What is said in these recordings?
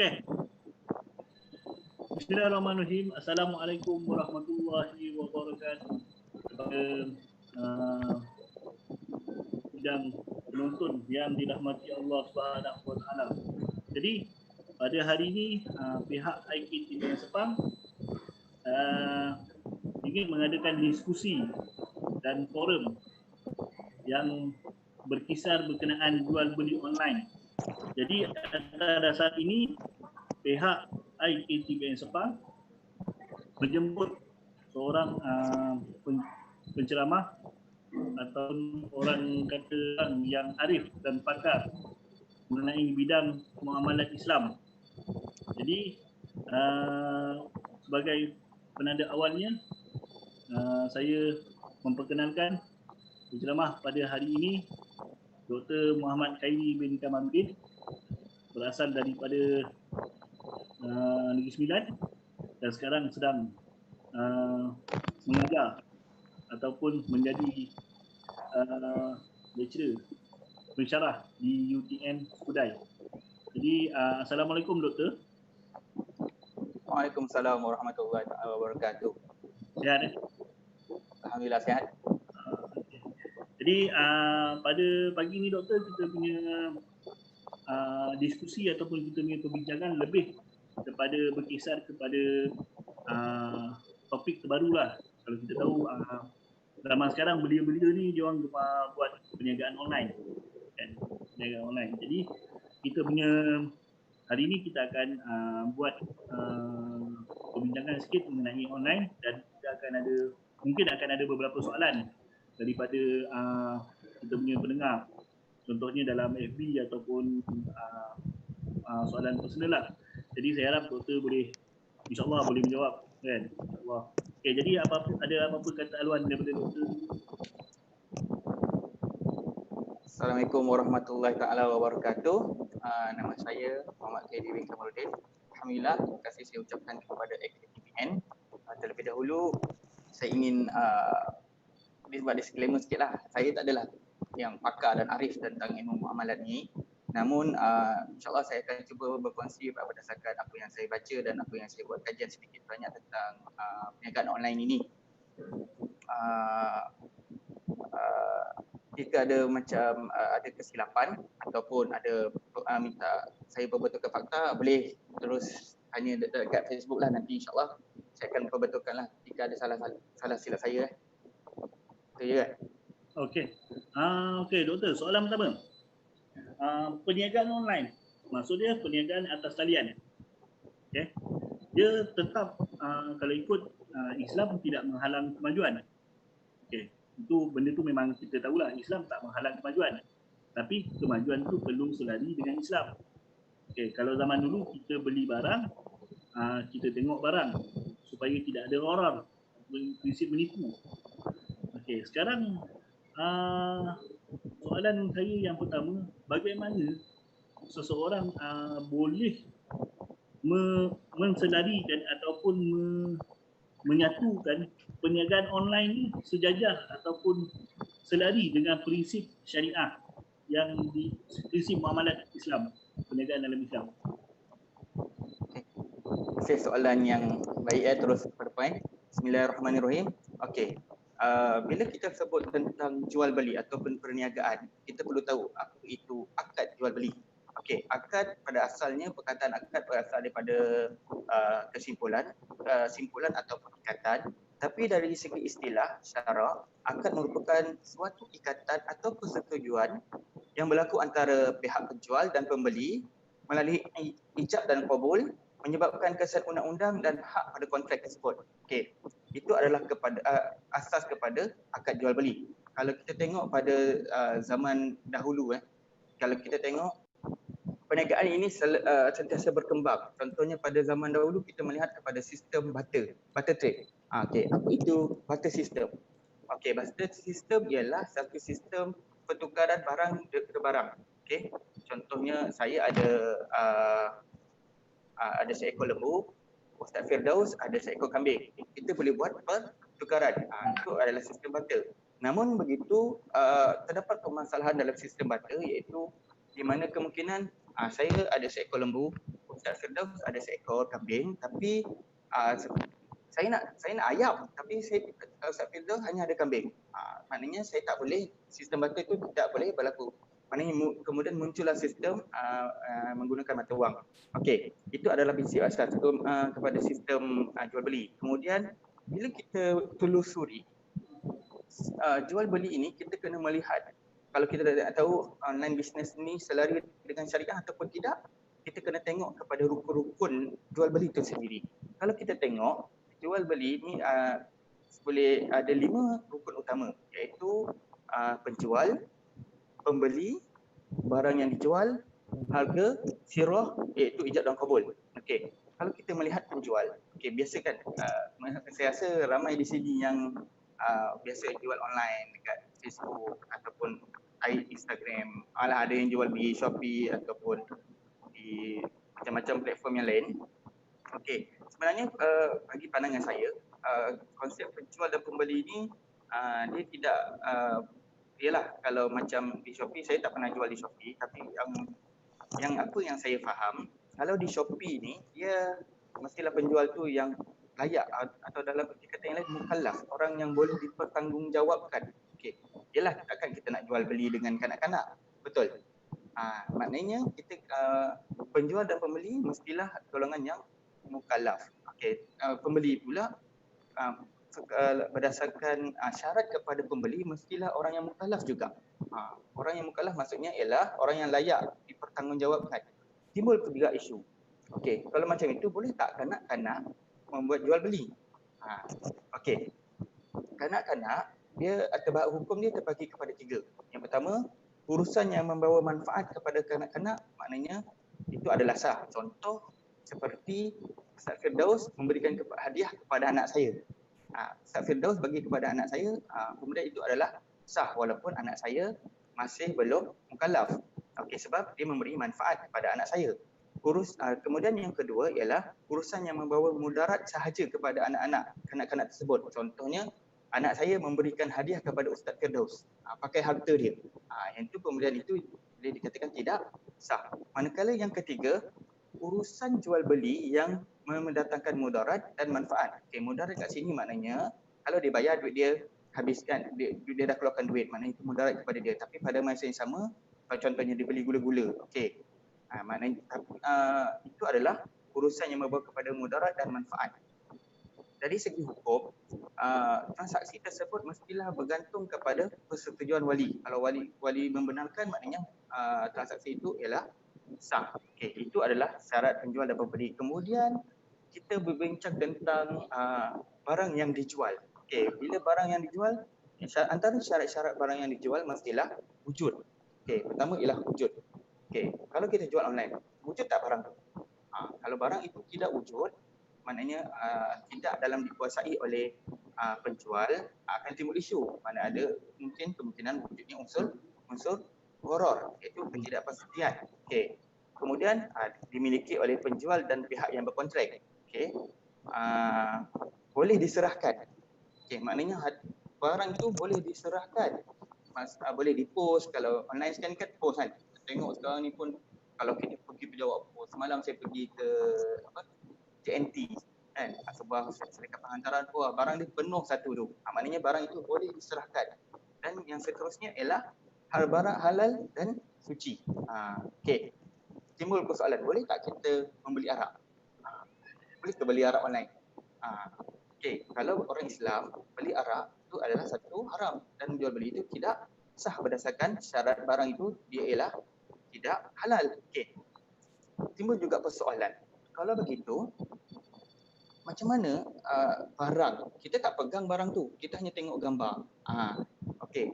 Okey. Bismillahirrahmanirrahim. Assalamualaikum warahmatullahi wabarakatuh. Kepada sidang penonton yang dirahmati Allah Subhanahu Wa Taala. Jadi pada hari ini pihak IKTVN Sepang ingin mengadakan diskusi dan forum yang berkisar berkenaan jual beli online. Jadi pada saat ini pihak IKTVN Sepang menjemput seorang penceramah atau orang kata yang arif dan pakar mengenai bidang muamalat Islam. Jadi sebagai penanda awalnya saya memperkenalkan penceramah pada hari ini Dr. Muhammad Khairi bin Kamaluddin, berasal daripada Negeri Sembilan dan sekarang sedang mengajar ataupun menjadi lecturer pensyarah di UTM Skudai. Jadi Assalamualaikum Doktor. Waalaikumsalam warahmatullahi wabarakatuh. Sihat? Alhamdulillah sihat. Jadi pada pagi ni Doktor, kita punya diskusi ataupun kita punya perbincangan lebih kepada berkisar kepada topik terbarulah. Kalau kita tahu zaman sekarang belia-belia ni dia orang buat perniagaan online kan, perniagaan online. Jadi kita punya hari ini kita akan buat perbincangan sikit mengenai online, dan kita akan ada, mungkin akan ada beberapa soalan daripada kita punya pendengar, contohnya dalam FB ataupun soalan personal lah. Jadi saya harap Doktor boleh, insyaAllah boleh menjawab kan, insyaAllah. Okay, jadi ada apa-apa kata haluan daripada Doktor? Assalamualaikum warahmatullahi wabarakatuh. Nama saya Muhammad Khairi bin Kamaluddin. Alhamdulillah, terima kasih saya ucapkan kepada IKTVN. Terlebih dahulu saya ingin buat disclaimer sikit lah. Saya tak adalah yang pakar dan arif tentang ilmu muamalat ni. Namun insyaAllah saya akan cuba berkongsi berdasarkan apa yang saya baca dan apa yang saya buat kajian sedikit banyak tentang perniagaan online ini. Jika ada macam ada kesilapan ataupun ada minta saya perbetulkan fakta, boleh terus tanya dekat Facebook lah, nanti insyaAllah saya akan perbetulkan lah jika ada salah silap saya. Itu je kan? Okey. Okey Doktor, soalan pertama. Perniagaan online, maksud dia perniagaan atas talian. Okay. Dia tetap kalau ikut Islam tidak menghalang kemajuan. Okay. Itu benda tu memang kita tahulah, Islam tak menghalang kemajuan. Tapi kemajuan tu perlu selari dengan Islam. Okay. Kalau zaman dulu kita beli barang, kita tengok barang supaya tidak ada gharar, prinsip menipu. Okay. Sekarang soalan saya yang pertama, bagaimana seseorang boleh menselarikan ataupun menyatukan perniagaan online ni sejajar ataupun selari dengan prinsip syariah yang di prinsip muamalat Islam, perniagaan dalam Islam? Okey, soalan yang baik terus pada point. Bismillahirrahmanirrahim. Okey. Bila kita sebut tentang jual beli ataupun perniagaan, kita perlu tahu apa itu akad jual beli. Okey, akad pada asalnya, perkataan akad berasal daripada kesimpulan, simpulan atau ikatan. Tapi dari segi istilah syarak, akad merupakan suatu ikatan atau persetujuan yang berlaku antara pihak penjual dan pembeli melalui ijab dan qabul, menyebabkan kesan undang-undang dan hak pada kontrak tersebut. Okey, itu adalah asas kepada akad jual beli. Kalau kita tengok pada zaman dahulu, kalau kita tengok perniagaan ini sentiasa berkembang. Contohnya pada zaman dahulu kita melihat kepada sistem barter trade. Okey, apa itu barter system? Okey, barter system ialah satu sistem pertukaran barang ke barang. Okey, contohnya saya ada seekor lembu, Ustaz Firdaus ada seekor kambing. Kita boleh buat pertukaran. Itu adalah sistem barter. Namun begitu, terdapat permasalahan dalam sistem barter, iaitu di mana kemungkinan saya ada seekor lembu, Ustaz Firdaus ada seekor kambing, tapi uh, saya nak ayam, tapi Ustaz Firdaus hanya ada kambing. Maknanya saya tak boleh, sistem barter itu tidak boleh berlaku. Maknanya kemudian muncullah sistem menggunakan mata wang. Okey, itu adalah prinsip asas kepada sistem jual beli. Kemudian bila kita telusuri jual beli ini, kita kena melihat, kalau kita nak tahu online business ni selari dengan syariah ataupun tidak, kita kena tengok kepada rukun-rukun jual beli itu sendiri. Kalau kita tengok jual beli ni boleh ada 5 rukun utama, iaitu penjual, pembeli, barang yang dijual, harga, sirah, iaitu ijab dan kabul. Okey, kalau kita melihat penjual, okey, biasa kan saya rasa ramai di sini yang biasa jual online dekat Facebook ataupun Instagram. Ada yang jual di Shopee ataupun di macam-macam platform yang lain. Okey, sebenarnya bagi pandangan saya, konsep penjual dan pembeli ini dia tidak ialah kalau macam di Shopee, saya tak pernah jual di Shopee, tapi yang saya faham, kalau di Shopee ni dia mestilah penjual tu yang layak atau dalam erti kata yang lain mukallaf, orang yang boleh dipertanggungjawabkan. Okey, yalah takkan kita nak jual beli dengan kanak-kanak, betul? Maknanya kita penjual dan pembeli mestilah golongan yang mukallaf. Okey, pembeli pula berdasarkan syarat kepada pembeli mestilah orang yang mukallaf juga. Orang yang mukallaf maksudnya ialah orang yang layak dipertanggungjawabkan. Timbul juga isu. Okey, kalau macam itu boleh tak kanak-kanak membuat jual beli? Okey, kanak-kanak dia sebab hukum dia terbagi kepada 3. Yang pertama, urusan yang membawa manfaat kepada kanak-kanak, maknanya itu adalah sah. Contoh seperti Ustaz Firdaus memberikan hadiah kepada anak saya. Ustaz Firdaus bagi kepada anak saya, kemudian itu adalah sah walaupun anak saya masih belum mukallaf. Okey, sebab dia memberi manfaat kepada anak saya. Kemudian yang kedua ialah urusan yang membawa mudarat sahaja kepada anak-anak kanak-kanak tersebut. Contohnya anak saya memberikan hadiah kepada Ustaz Firdaus, pakai harta dia. Yang itu kemudian itu boleh dikatakan tidak sah. Manakala yang ketiga, urusan jual beli yang mendatangkan mudarat dan manfaat. Okey, mudarat kat sini maknanya kalau dia bayar duit dia habiskan, dia dah keluarkan duit, maknanya itu mudarat kepada dia. Tapi pada masa yang sama, contohnya dia beli gula-gula. Okey. Maknanya itu adalah urusan yang membawa kepada mudarat dan manfaat. Dari segi hukum, transaksi tersebut mestilah bergantung kepada persetujuan wali. Kalau wali membenarkan, maknanya transaksi itu ialah sah. Okey, itu adalah syarat penjual dan pembeli. Kemudian kita berbincang tentang barang yang dijual. Okey, bila barang yang dijual, antara syarat-syarat barang yang dijual mestilah wujud. Okey, pertama ialah wujud. Okey, kalau kita jual online, wujud tak barang tu? Kalau barang itu tidak wujud, maknanya tidak dalam dikuasai oleh penjual, akan timbul isu. Mana ada mungkin kemungkinan wujudnya unsur gharar, iaitu ketidakpastian. Okey. Kemudian dimiliki oleh penjual dan pihak yang berkontrak. Okey. Boleh diserahkan. Okey, maknanya barang itu boleh diserahkan. Boleh dipost. Kalau online sekarang kan post kan. Tengok sekarang ni pun kalau kita pergi berjawab post. Semalam saya pergi ke JNT kan, sebuah syarikat penghantaran, barang dia penuh satu tu. Maknanya barang itu boleh diserahkan. Dan yang seterusnya ialah barang halal dan suci. Okey. Timbul persoalan, boleh tak kita membeli arak? Boleh ke beli arak online? Okey, kalau orang Islam beli arak itu adalah satu haram dan jual beli itu tidak sah berdasarkan syarat barang itu dia ialah tidak halal. Okey. Timbul juga persoalan, kalau begitu macam mana barang, kita tak pegang barang tu, kita hanya tengok gambar. Okey.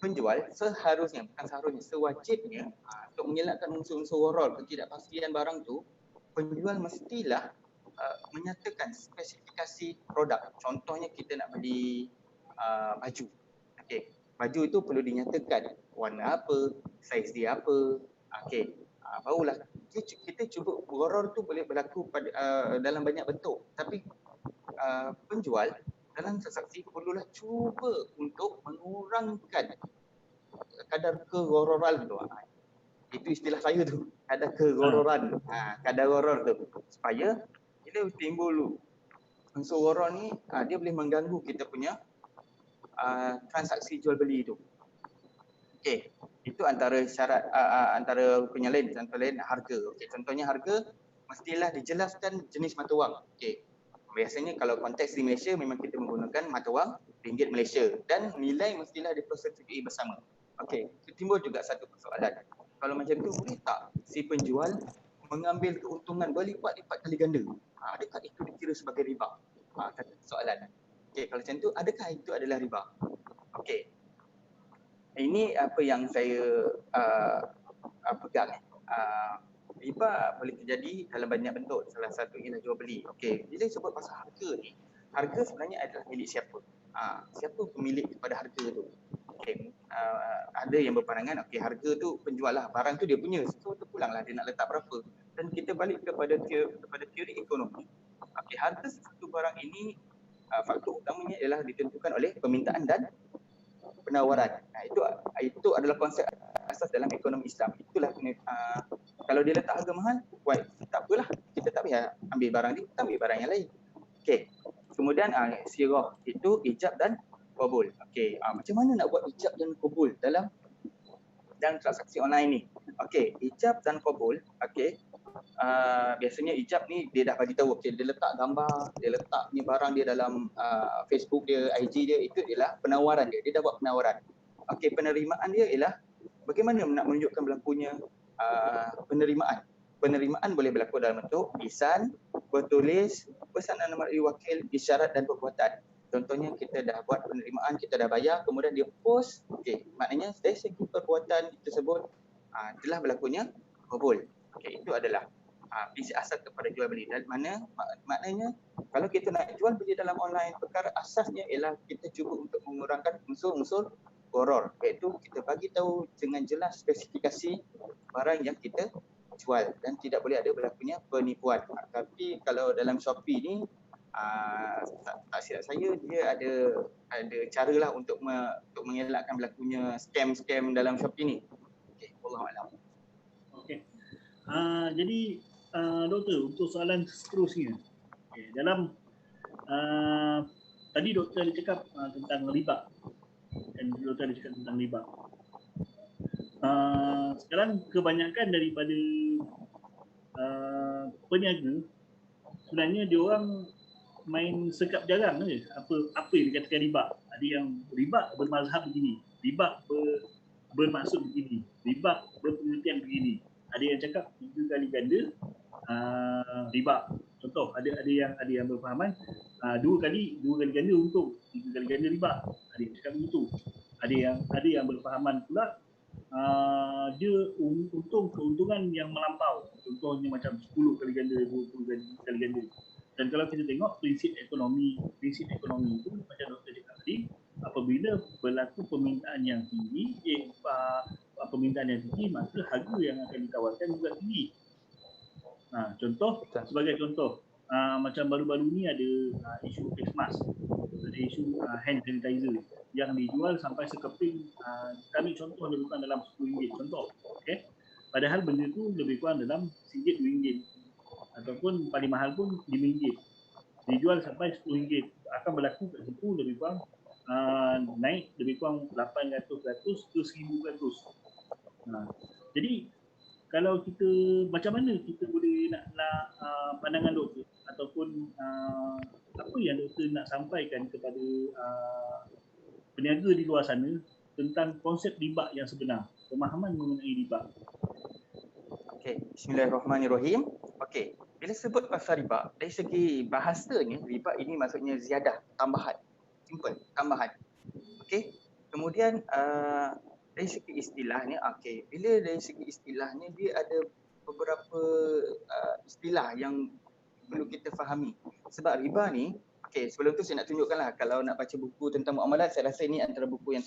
Penjual seharusnya, bukan seharusnya, sewajibnya untuk mengelakkan unsur-unsur gharar, ketidakpastian barang tu, penjual mestilah menyatakan spesifikasi produk. Contohnya kita nak beli baju. Okey, baju itu perlu dinyatakan warna apa, saiz dia apa. Okey, barulah kita cuba. Gharar tu boleh berlaku pada dalam banyak bentuk, tapi penjual dalam transaksi perlulah cuba untuk mengurangkan kadar keghararan tu. Itu istilah saya tu, kadar kegororan. Kadar goror tu. Supaya bila timbul unsur goror ni, dia boleh mengganggu kita punya transaksi jual beli tu. Okey, itu antara syarat antara penyelain, antara lain harga. Okey, contohnya harga mestilah dijelaskan jenis mata wang. Okey. Biasanya kalau konteks di Malaysia memang kita menggunakan mata wang ringgit Malaysia dan nilai mestilah dipersetujui bersama. Okey, timbul juga satu persoalan. Kalau macam tu boleh tak si penjual mengambil keuntungan berlipat-lipat kali ganda? Adakah itu dikira sebagai riba? Satu soalan. Okey, kalau macam tu adakah itu adalah riba? Okey. Ini apa yang saya pegang. Riba boleh terjadi dalam banyak bentuk. Salah satu ialah jual beli. Okey, bila sebut pasal harga ni, harga sebenarnya adalah milik siapa? Siapa pemilik kepada harga tu? Okey, ada yang berpandangan okey harga tu penjual lah, barang tu dia punya. So terpulanglah dia nak letak berapa. Dan kita balik kepada teori ekonomi. Okey, harga satu barang ini faktor utamanya ialah ditentukan oleh permintaan dan penawaran. Itu adalah konsep asas dalam ekonomi Islam. Itulah kalau dia letak harga mahal, tak apalah, kita tak payah ambil barang dia, kita ambil barang yang lain. Okey. Kemudian sirah itu ijab dan qabul. Okey, macam mana nak buat ijab dan qabul dalam transaksi online ni? Okey, ijab dan qabul, okey. Biasanya ijab ni dia dah bagi tahu, okey, dia letak gambar, dia letak ni barang dia dalam Facebook dia, IG dia, itu ialah penawaran dia. Dia dah buat penawaran. Okey, penerimaan dia ialah bagaimana nak menunjukkan berlakunya penerimaan. Penerimaan boleh berlaku dalam bentuk lisan, bertulis, pesanan melalui wakil, isyarat dan perbuatan. Contohnya kita dah buat penerimaan, kita dah bayar, kemudian dia post. Okey, maknanya dari segi perbuatan tersebut telah berlakunya qabul. Okey, itu adalah prinsip asas kepada jual beli. Dan maknanya kalau kita nak jual beli dalam online, perkara asasnya ialah kita cuba untuk mengurangkan unsur-unsur goror, iaitu kita bagi tahu dengan jelas spesifikasi barang yang kita jual dan tidak boleh ada berlakunya penipuan. Tapi kalau dalam Shopee ni tak silap saya, dia ada cara lah untuk mengelakkan berlakunya scam dalam Shopee ni. Okey, wallahualam. Okey. Jadi doktor, untuk soalan seterusnya, dalam tadi doktor ada cakap tentang riba, dan doktor ada cakap tentang riba. Sekarang kebanyakan daripada peniaga sebenarnya dia orang main sekap jarang je apa yang dikatakan riba. Ada yang riba bermazhab begini, riba bermaksud begini, riba berpengertian begini. Ada yang cakap 3 kali ganda riba. Contoh, ada yang berfahaman 2 kali ganda untung, 3 kali ganda riba. Ada yang cakap begitu. Ada yang berfahaman pula dia keuntungan yang melampau. Contohnya macam 10 kali ganda, 20 kali ganda. Dan kalau kita tengok prinsip ekonomi itu macam doktor cakap tadi, apabila berlaku permintaan yang tinggi, maka harga yang akan ditawarkan juga tinggi. Sebagai contoh, macam baru-baru ni ada isu face mask, ada isu hand sanitizer yang dijual sampai sekeping, kami contoh lebih kurang dalam RM10 contoh. Okay? Padahal benda tu lebih kurang dalam RM1, RM2 ataupun paling mahal pun RM5. Dijual sampai RM10. Akan berlaku kat situ lebih kurang naik lebih kurang 800% ke 1,000%. Jadi kalau kita, macam mana kita boleh nak pandangan doktor ataupun apa yang doktor nak sampaikan kepada peniaga di luar sana tentang konsep riba yang sebenar, pemahaman mengenai riba. Okey, bismillahirrahmanirrahim. Okey, bila sebut pasal riba, dari segi bahasanya, riba ini maksudnya ziyadah, tambahan. Simple, tambahan. Okey, kemudian dari segi istilahnya, okey, bila dari segi istilahnya, dia ada beberapa istilah yang perlu kita fahami. Sebab riba ni, okey, sebelum tu saya nak tunjukkanlah, kalau nak baca buku tentang muamalat, saya rasa ini antara buku yang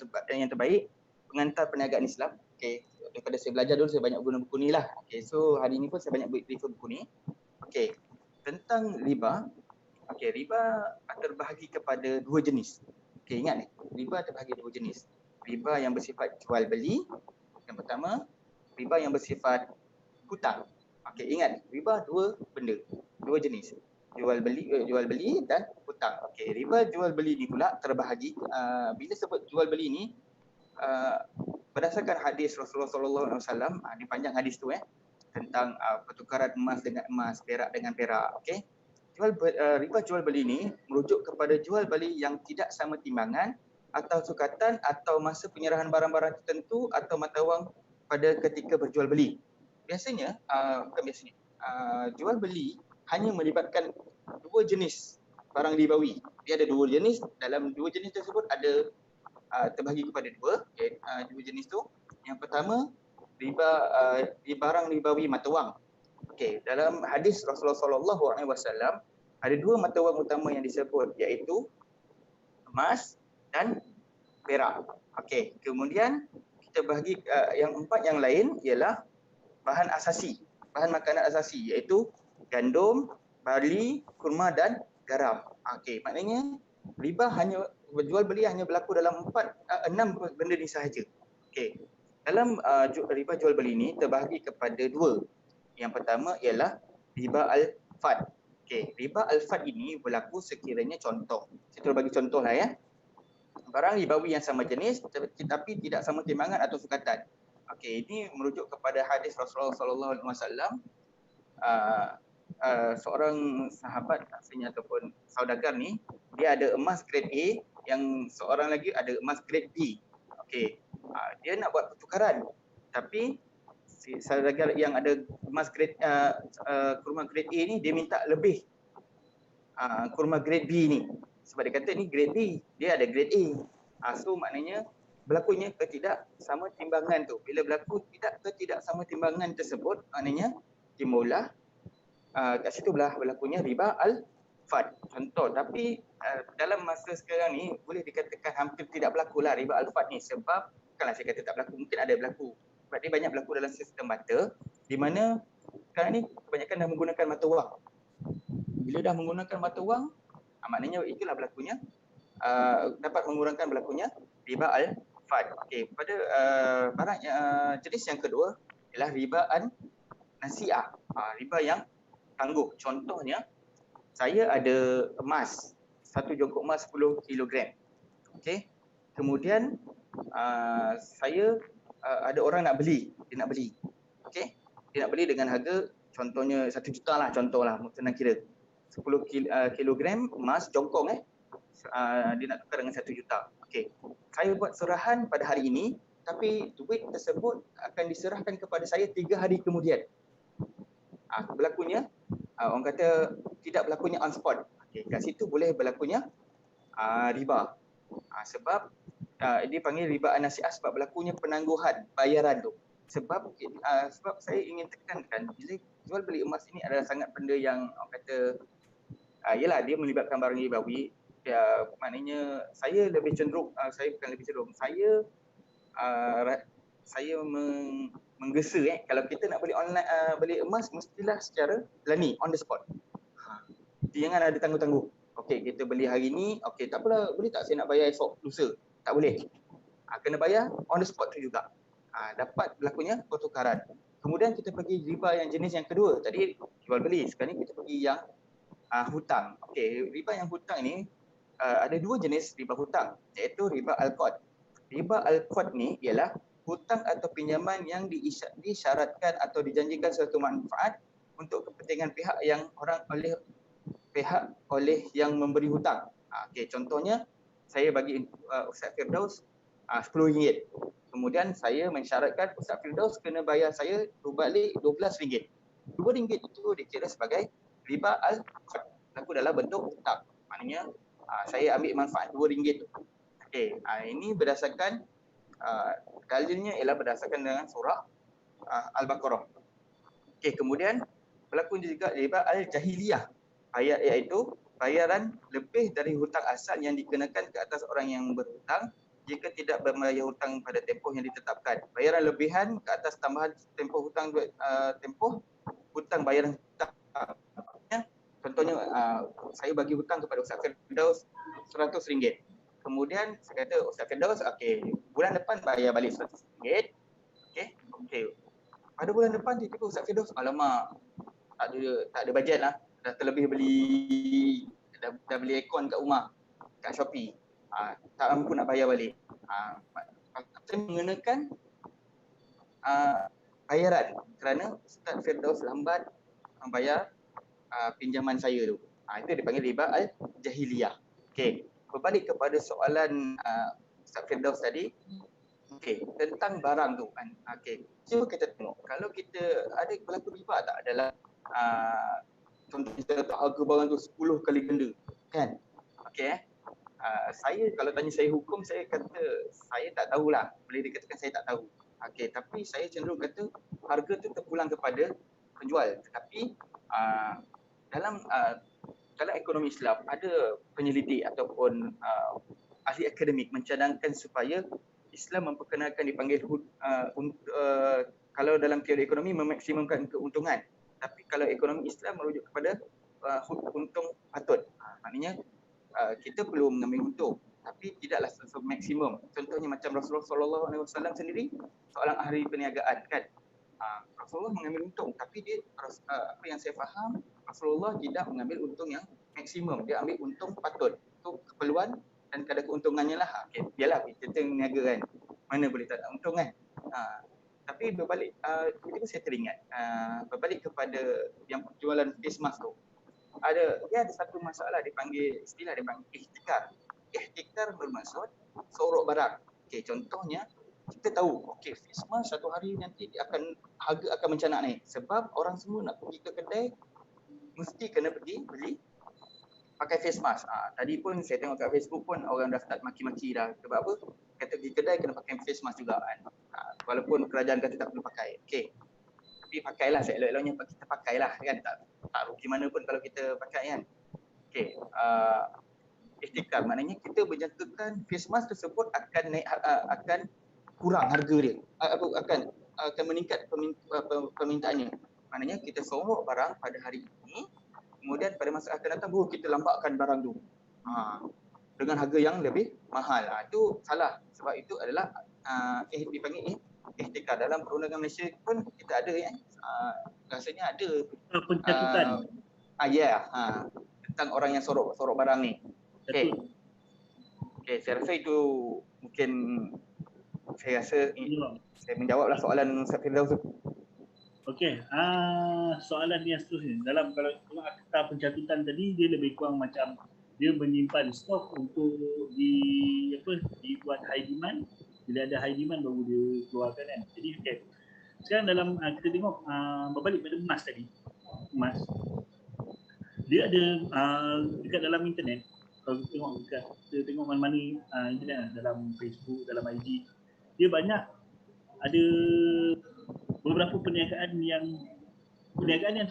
terbaik, Pengantar Perniagaan Islam. Okey, daripada saya belajar dulu, saya banyak guna buku ni lah. Okey, so hari ni pun saya banyak refer buku ni. Okey, tentang riba. Okey, riba terbahagi kepada 2 jenis. Okey, ingat ni, riba terbahagi 2 jenis. Riba yang bersifat jual beli, yang pertama, riba yang bersifat hutang. Okey, ingat riba dua benda, dua jenis. Jual beli dan hutang. Okey, riba jual beli ni pula terbahagi. Bila sebut jual beli ni berdasarkan hadis Rasulullah sallallahu alaihi wasallam, di panjang hadis tu tentang pertukaran emas dengan emas, perak dengan perak. Okey. Riba jual beli ni merujuk kepada jual beli yang tidak sama timbangan atau sukatan atau masa penyerahan barang-barang tertentu atau mata wang pada ketika berjual beli. Biasanya jual beli hanya melibatkan dua jenis barang ribawi. Dia ada dua jenis, dalam dua jenis tersebut ada terbahagi kepada dua jenis tu. Yang pertama barang ribawi mata wang. Okey, dalam hadis Rasulullah sallallahu alaihi wasallam ada dua mata wang utama yang disebut, iaitu emas dan perak. Okey, kemudian kita bahagi yang empat yang lain ialah bahan asasi, bahan makanan asasi, iaitu gandum, barley, kurma dan garam. Okey, maknanya riba hanya berjual beli hanya berlaku dalam enam benda ni sahaja. Okey. Dalam riba jual beli ni terbahagi kepada dua. Yang pertama ialah riba al-fad. Okey, riba al-fad ini berlaku sekiranya contoh. Saya bagi contoh lah Barang ribawi yang sama jenis tetapi tidak sama timbangan atau sukatan. Okey, ini merujuk kepada hadis Rasulullah sallallahu alaihi wasallam. Seorang sahabat ataupun saudagar ni, dia ada emas grade A, yang seorang lagi ada emas grade B. Okey. Dia nak buat pertukaran, tapi si saudagar yang ada emas grade kurma grade A ni dia minta lebih kurma grade B ni. Sebab dia kata ni grade B, dia ada grade A. So maknanya berlakunya ketidaksama timbangan tu. Bila berlaku ketidaksama timbangan tersebut, maknanya timbullah kat situ berlakunya riba al-fad. Contoh, tapi dalam masa sekarang ni boleh dikatakan hampir tidak berlaku lah riba al-fad ni, sebab bukanlah saya kata tak berlaku, mungkin ada berlaku. Sebab dia banyak berlaku dalam sistem mata, di mana sekarang ni kebanyakan dah menggunakan mata wang. Bila dah menggunakan mata wang, maknanya itulah berlakunya dapat mengurangkan berlakunya riba al-fad. Okey, pada barang jenis yang kedua ialah riba an-nasi'ah. Riba yang tangguh. Contohnya, saya ada emas, satu jongkok emas 10 kg. Okey. Kemudian saya ada orang nak beli, dia nak beli. Okey. Dia nak beli dengan harga contohnya 1 juta lah, contohlah, senang kira. 10 kilogram emas jongkong dia nak tukar dengan 1 juta. Okey. Saya buat serahan pada hari ini, tapi duit tersebut akan diserahkan kepada saya 3 hari kemudian. Berlakunya orang kata tidak berlakunya on spot. Okey, kat situ boleh berlakunya riba. Sebab dia panggil riba an-nasi'ah sebab berlakunya penangguhan bayaran tu. Sebab saya ingin tekankan, bila jual beli emas ini adalah sangat benda yang orang kata yalah, dia melibatkan barang ribawi. Maknanya saya lebih cenderung, saya menggesa kalau kita nak beli online, beli emas mestilah secara on the spot. Jangan ada tangguh-tangguh. Okey, kita beli hari ni, okey tak apalah, boleh tak saya nak bayar esok lusa? Tak boleh. Kena bayar on the spot tu juga. Dapat berlakunya pertukaran. Kemudian kita pergi riba yang jenis yang kedua. Tadi jual beli, sekarang ni kita pergi yang hutang. Okey, riba yang hutang ni ada dua jenis riba hutang, iaitu riba al-qard. Riba al-qard ni ialah hutang atau pinjaman yang disyaratkan atau dijanjikan suatu manfaat untuk kepentingan pihak oleh yang memberi hutang. Okey, contohnya saya bagi Ustaz Firdaus RM10. Kemudian saya mensyaratkan Ustaz Firdaus kena bayar saya balik RM12. RM2 itu dikira sebagai riba al-qard. Berlaku dalam bentuk hutang. Maknanya saya ambil manfaat RM2 tu. Okey, ini berdasarkan dalilnya ialah berdasarkan dengan surah Al-Baqarah. Okey, kemudian berlaku juga riba al-jahiliyah, iaitu bayaran lebih dari hutang asal yang dikenakan ke atas orang yang berhutang jika tidak membayar hutang pada tempoh yang ditetapkan. Bayaran lebihan ke atas tambahan tempoh hutang hutang bayaran hutang. Contohnya saya bagi hutang kepada Ustaz Firdaus RM100. Kemudian saya kata Ustaz Firdaus, okey, bulan depan bayar balik RM100. Okey. pada bulan depan tiba-tiba Ustaz Firdaus, alamak, tak ada bajet lah, dah terlebih dah beli aircon kat rumah kat Shopee, tak mampu nak bayar balik. Saya mengenakan bayaran kerana Ustaz Firdaus lambat membayar pinjaman saya tu. Itu dipanggil riba al-jahiliyah. Okey, berbalik kepada soalan Ustaz Firdaus tadi, tentang barang tu kan. Cuba kita tengok, kalau kita ada berlaku riba tak dalam contoh kita letak harga barang tu 10 kali ganda kan. Saya kalau tanya saya hukum, saya kata saya tak tahulah, boleh dikatakan saya tak tahu. Tapi saya cenderung kata harga tu terpulang kepada penjual. Tetapi dalam ekonomi Islam ada penyelidik ataupun ahli akademik mencadangkan supaya Islam memperkenalkan dipanggil kalau dalam teori ekonomi memaksimumkan keuntungan, tapi kalau ekonomi Islam merujuk kepada untung patut. Maknanya kita perlu mengambil untung tapi tidaklah maksimum. Contohnya macam Rasulullah SAW sendiri seorang ahli perniagaan kan. Rasulullah mengambil untung tapi dia apa yang saya faham, Rasulullah tidak mengambil untung yang maksimum, dia ambil untung patut untuk keperluan dan kadar keuntungannya lah. Biarlah kita niaga kan, mana boleh tak ada untung kan. Tapi berbalik, tiba-tiba saya teringat berbalik kepada yang jualan face mask tu, dia ada satu masalah, istilah dipanggil ihtikar. Ihtikar bermaksud sorok barang. Contohnya kita tahu face mask satu hari nanti harga akan mencanak naik sebab orang semua nak pergi ke kedai mesti kena pergi beli pakai face mask. Tadi pun saya tengok kat Facebook pun orang dah start maki-maki dah. Sebab apa? Kata pergi kedai kena pakai face mask juga kan. Walaupun kerajaan kata tak perlu pakai. Tapi pakailah, seelok-eloknya kita pakailah kan. Tak rugi mana pun kalau kita pakai kan. Ihtikar maknanya kita berjangkakan face mask tersebut akan naik, akan kurang harga dia. Akan meningkat permintaannya. Maknanya kita sorok barang pada hari ini, kemudian pada masa akan datang baru kita lambatkan barang tu dengan harga yang lebih mahal. Itu salah, sebab itu adalah dipanggil ihtikar. Dalam perundangan Malaysia pun kita ada rasanya ada pencatutan tentang orang yang sorok barang ni. Saya rasa itu mungkin saya menjawablah soalan Ustaz Firdaus tu. Soalan yang seterusnya, dalam kalau akta pencatutan tadi, dia lebih kurang macam dia menyimpan stok untuk dibuat high demand. Bila ada high demand baru dia keluarkan kan. Jadi sekarang dalam kita tengok berbalik pada emas tadi. Emas dia ada dekat dalam internet. Kalau kita tengok mana-mana internet dalam Facebook, dalam IG, dia banyak ada beberapa perniagaan yang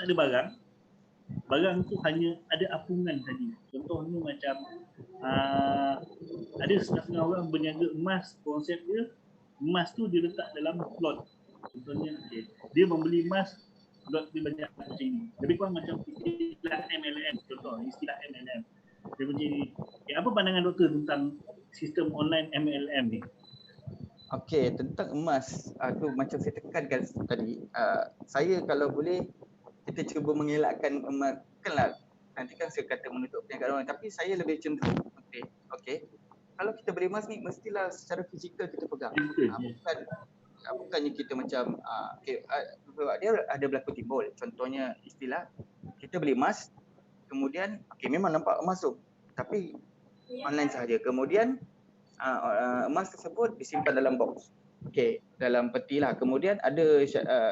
tak ada barang tu hanya ada apungan saja. Contohnya macam ada setengah orang berniaga emas, konsep dia emas tu dia letak dalam plot. Contohnya dia membeli emas, plot dia banyak macam ini. Lebih kurang macam istilah MLM. Contoh istilah MLM. Dia macam ni. Apa pandangan doktor tentang sistem online MLM ni? Tentang emas, tu macam saya tekankan tadi, saya kalau boleh kita cuba mengelakkan emas, bukanlah nanti kan saya kata menutup perniagaan orang, tapi saya lebih cenderung kalau kita beli emas ni mestilah secara fizikal kita pegang. Bukannya kita macam dia ada berlaku timbul. Contohnya istilah kita beli emas, kemudian memang nampak emas tu tapi online sahaja, kemudian emas tersebut disimpan dalam box, dalam peti lah. Kemudian ada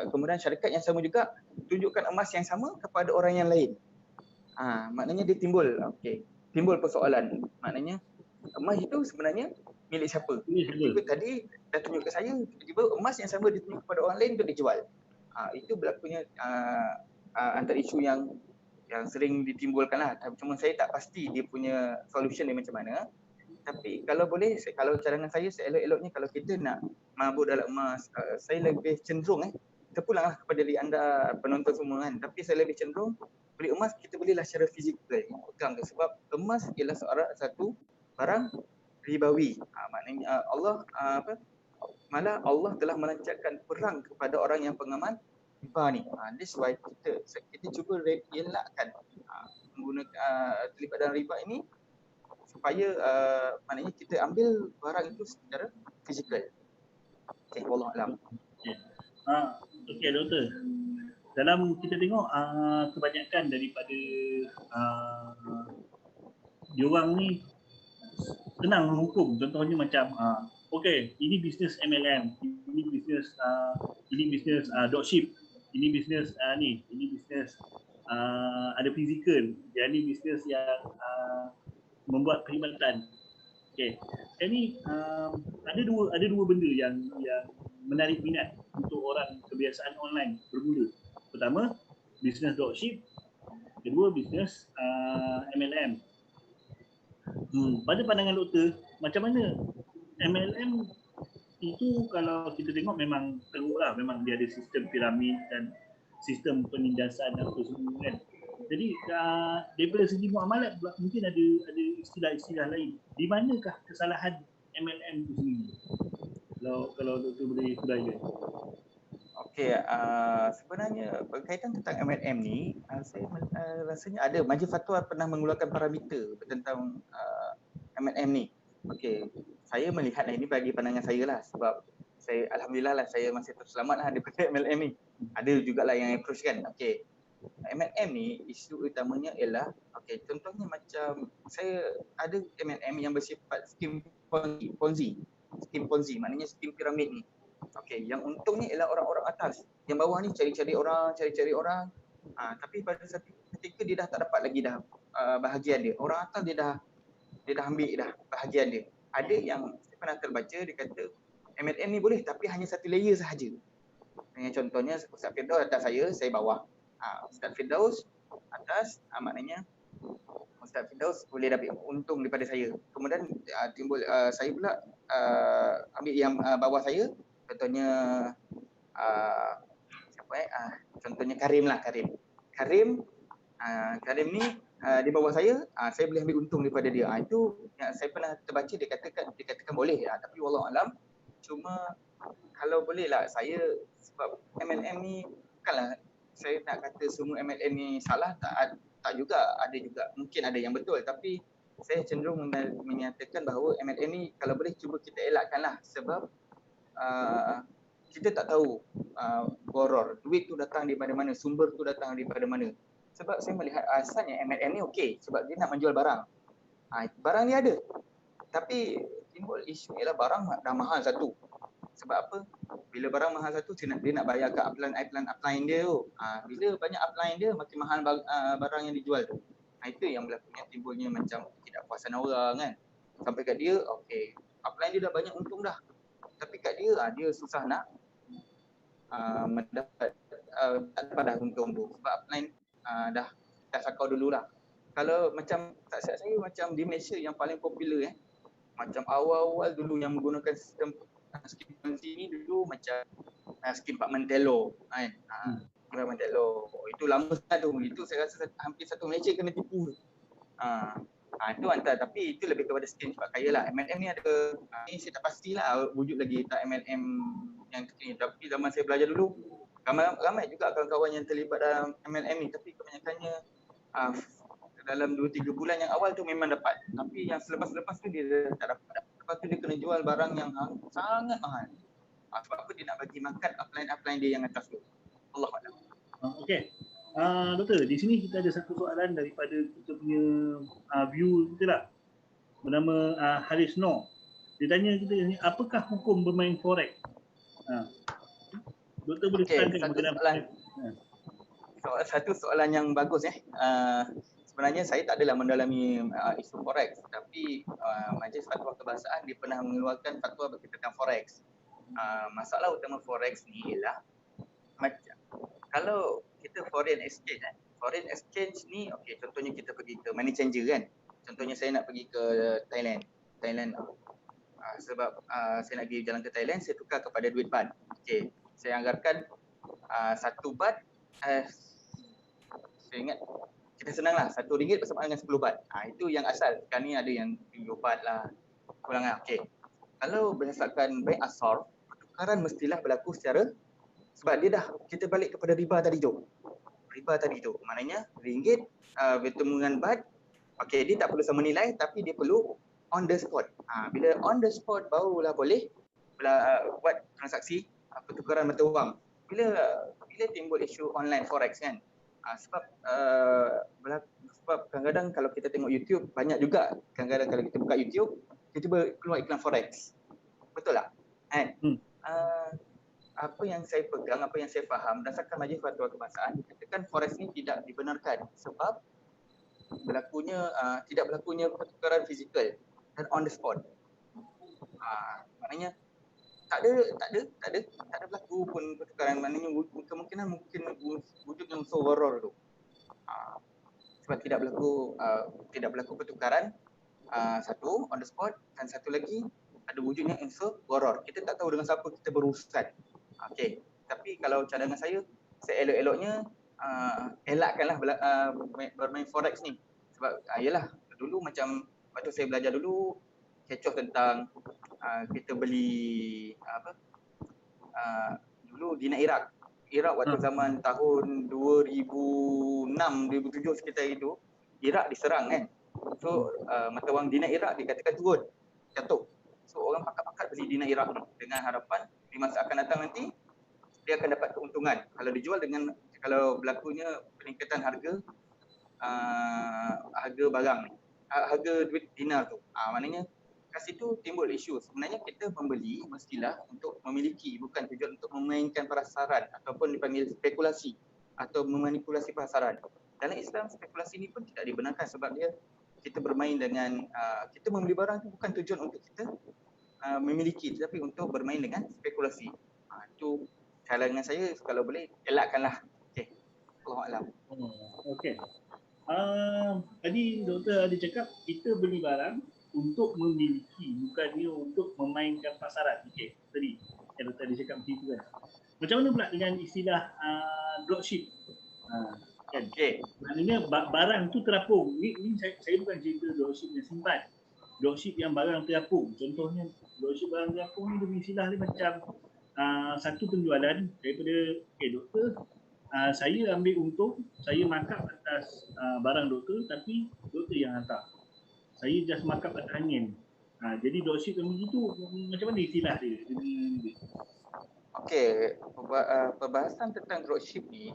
kemudian syarikat yang sama juga tunjukkan emas yang sama kepada orang yang lain. Maknanya dia timbul persoalan. Maknanya emas itu sebenarnya milik siapa? Tiba-tiba tadi dah tunjuk ke saya, tiba-tiba emas yang sama ditunjuk kepada orang lain untuk dijual. Itu berlakunya antara isu yang sering ditimbulkan lah. Cuma saya tak pasti dia punya solution dia macam mana. Tapi kalau boleh, kalau cadangan saya seelok-eloknya kalau kita nak mabuk dalam emas, saya lebih cenderung terpulanglah kepada diri anda penonton semua kan. Tapi saya lebih cenderung beli emas, kita belilah secara fizikal pegang tu, sebab emas ialah satu barang ribawi. Maknanya Allah malah Allah telah melancarkan perang kepada orang yang pengamal riba ni. That's why kita cuba elakkan menggunakan terlibat dalam riba ini supaya maknanya kita ambil barang itu secara fizikal. Okay, wallahu alam. Okey doktor. Dalam kita tengok kebanyakan daripada diorang ni senang menghukum. Contohnya macam okey, ini bisnes MLM, ini bisnes dropship, ini bisnes ini bisnes ada fizikal, yang ni bisnes yang membuat perkhidmatan. Okey. Sekarang ni ada dua benda yang menarik minat untuk orang kebiasaan online bermula. Pertama, bisnes dropship. Kedua, bisnes MLM. Pada pandangan doktor, macam mana MLM itu kalau kita tengok memang teruklah, memang dia ada sistem piramid dan sistem penindasan dan apa semua kan. Jadi daripada segi muamalat mungkin ada istilah-istilah lain. Di manakah kesalahan MLM itu sendiri? Kalau doktor boleh huraikan. Okey, sebenarnya berkaitan tentang MLM ni, saya rasanya ada Majlis Fatwa pernah mengeluarkan parameter tentang MLM ni. Okey, saya melihat ini bagi pandangan saya lah, sebab saya alhamdulillah lah saya masih terselamat lah daripada MLM ni. Ada jugalah yang approach kan. Okey. MLM ni isu utamanya ialah contohnya macam saya ada MLM yang bersifat skim Ponzi. Skim Ponzi maknanya skim piramid ni. Yang untungnya ialah orang-orang atas. Yang bawah ni cari-cari orang. Tapi pada satu ketika dia dah tak dapat lagi dah bahagian dia. Orang atas dia dah ambil dah bahagian dia. Ada yang saya pernah terbaca dia kata MLM ni boleh tapi hanya satu layer sahaja. Contohnya Ustaz Firdaus atas saya bawah. Ustaz Firdaus atas maknanya Ustaz Firdaus boleh dapat untung daripada saya. Kemudian timbul saya pula ambil yang bawah saya. Contohnya contohnya Karim lah, Karim ni di bawah saya boleh ambil untung daripada dia. Itu yang saya pernah terbaca dia katakan boleh tapi wallahu alam. Cuma kalau boleh lah saya, sebab MLM ni bukanlah saya nak kata semua MLM ni salah, tak juga, ada juga mungkin ada yang betul, tapi saya cenderung menyatakan bahawa MLM ni kalau boleh cuba kita elakkanlah, sebab kita tak tahu boror, duit tu datang daripada mana, sumber tu datang daripada mana. Sebab saya melihat asalnya MLM ni okey sebab dia nak menjual barang. Barang ni ada. Tapi timbul isu ialah barang dah mahal satu. Sebab apa? Bila barang mahal satu dia nak bayar ke upline dia tu. Bila banyak upline dia makin mahal barang yang dijual tu. Itu yang berlakunya timbulnya macam ketidakpuasan orang kan. Sampai kat dia okey, upline dia dah banyak untung dah. Tapi kat dia dia susah nak mendapat tak dapat dah untung tu sebab upline dah sakau dululah. Kalau macam tak silap saya macam di Malaysia yang paling popular macam awal-awal dulu yang menggunakan sistem skim Ponzi ni dulu macam skim Pak Mentelo kan. Pak Mentelo itu lama sangat tu. Itu saya rasa hampir satu Malaysia kena tipu. Itu antara, tapi itu lebih kepada skim cepat kaya lah. MLM ni ada ni saya tak pastilah wujud lagi tak MLM yang ni, tapi zaman saya belajar dulu ramai juga kawan-kawan yang terlibat dalam MLM ni, tapi kebanyakannya dalam 2-3 bulan yang awal tu memang dapat, tapi yang selepas-lepas tu dia tak dapat. Lepas tu dia kena jual barang yang sangat mahal. Sebab apa dia nak bagi makan upline dia yang atas tu. Allahuakbar. Okey. Doktor, di sini kita ada satu soalan daripada kita punya view kita lah. Bernama Haris Noor. Dia tanya kita ni, apakah hukum bermain forex? Doktor boleh terangkan mengenai satu soalan yang bagus sebenarnya saya tak adalah mendalami isu forex, tapi Majlis Fatwa Kebangsaan dia pernah mengeluarkan fatwa berkaitan tentang forex. Masalah utama forex ni ialah macam kalau kita foreign exchange ni okey, contohnya kita pergi ke money changer kan. Contohnya saya nak pergi ke Thailand sebab saya nak pergi jalan ke Thailand, saya tukar kepada duit baht. Okey, saya anggarkan satu baht saya ingat kita senanglah RM1 bersama dengan 10 baht. Itu yang asal. Sekarang ni ada yang 7 baht lah. Kurang lah. Okey. Kalau berdasarkan baik asar, pertukaran mestilah berlaku secara, sebab dia dah kita balik kepada riba tadi tu. Riba tadi tu maknanya ringgit bertemu dengan baht, okey, dia tak perlu sama nilai tapi dia perlu on the spot. Bila on the spot barulah boleh buat transaksi pertukaran mata wang. Bila timbul isu online forex kan, sebab kadang-kadang kalau kita tengok YouTube banyak juga, kadang-kadang kalau kita buka YouTube tiba-tiba keluar iklan forex, betul tak kan? Apa yang saya pegang, apa yang saya faham berdasarkan Majlis Fatwa Kebangsaan, dikatakan forex ni tidak dibenarkan sebab tidak berlakunya pertukaran fizikal dan on the spot. Maknanya tak ada berlaku pun pertukaran, maknanya kemungkinan mungkin wujudnya unsur gharar tu. Sebab tidak berlaku pertukaran, satu on the spot, dan satu lagi ada wujudnya unsur gharar. Kita tak tahu dengan siapa kita berurusan. Okey, tapi kalau cadangan saya elok-eloknya elakkanlah bermain forex ni. Sebab yalah, dulu macam waktu saya belajar dulu kecoh tentang kita beli dulu dinar Iraq waktu zaman tahun 2006 2007 sekitar itu, Iraq diserang kan. So mata wang dinar Iraq dikatakan turun, jatuh. So orang pakat-pakat beli dinar Iraq ni dengan harapan di masa akan datang nanti dia akan dapat keuntungan kalau berlakunya peningkatan harga barang ni, harga duit dinar tu. Maknanya kat situ timbul isu. Sebenarnya kita membeli mestilah untuk memiliki, bukan tujuan untuk memainkan pasaran ataupun dipanggil spekulasi atau memanipulasi pasaran. Dalam Islam spekulasi ni pun tidak dibenarkan sebab kita bermain dengan kita membeli barang tu bukan tujuan untuk kita memiliki, tetapi untuk bermain dengan spekulasi. Itu cadangan saya, kalau boleh elakkanlah. Okey. Allahuakbar. Okey. Tadi doktor ada cakap kita beli barang untuk memiliki, bukannya untuk memainkan pasaran. Okey, tadi yang doktor ada cakap macam itu kan. Macam mana pula dengan istilah dropship? Kan? Okey. Maknanya barang tu terapung. Ni saya bukan cerita dropship yang simpan. Dropship yang barang terapung. Contohnya dropship barang terapung ni dia istilah dia macam satu penjualan daripada doktor, saya ambil untung, saya markup atas barang doktor, tapi doktor yang hantar. Saya just markup atas angin. Jadi dropship yang begitu, macam mana istilah dia? Okey, perbahasan tentang dropship ni,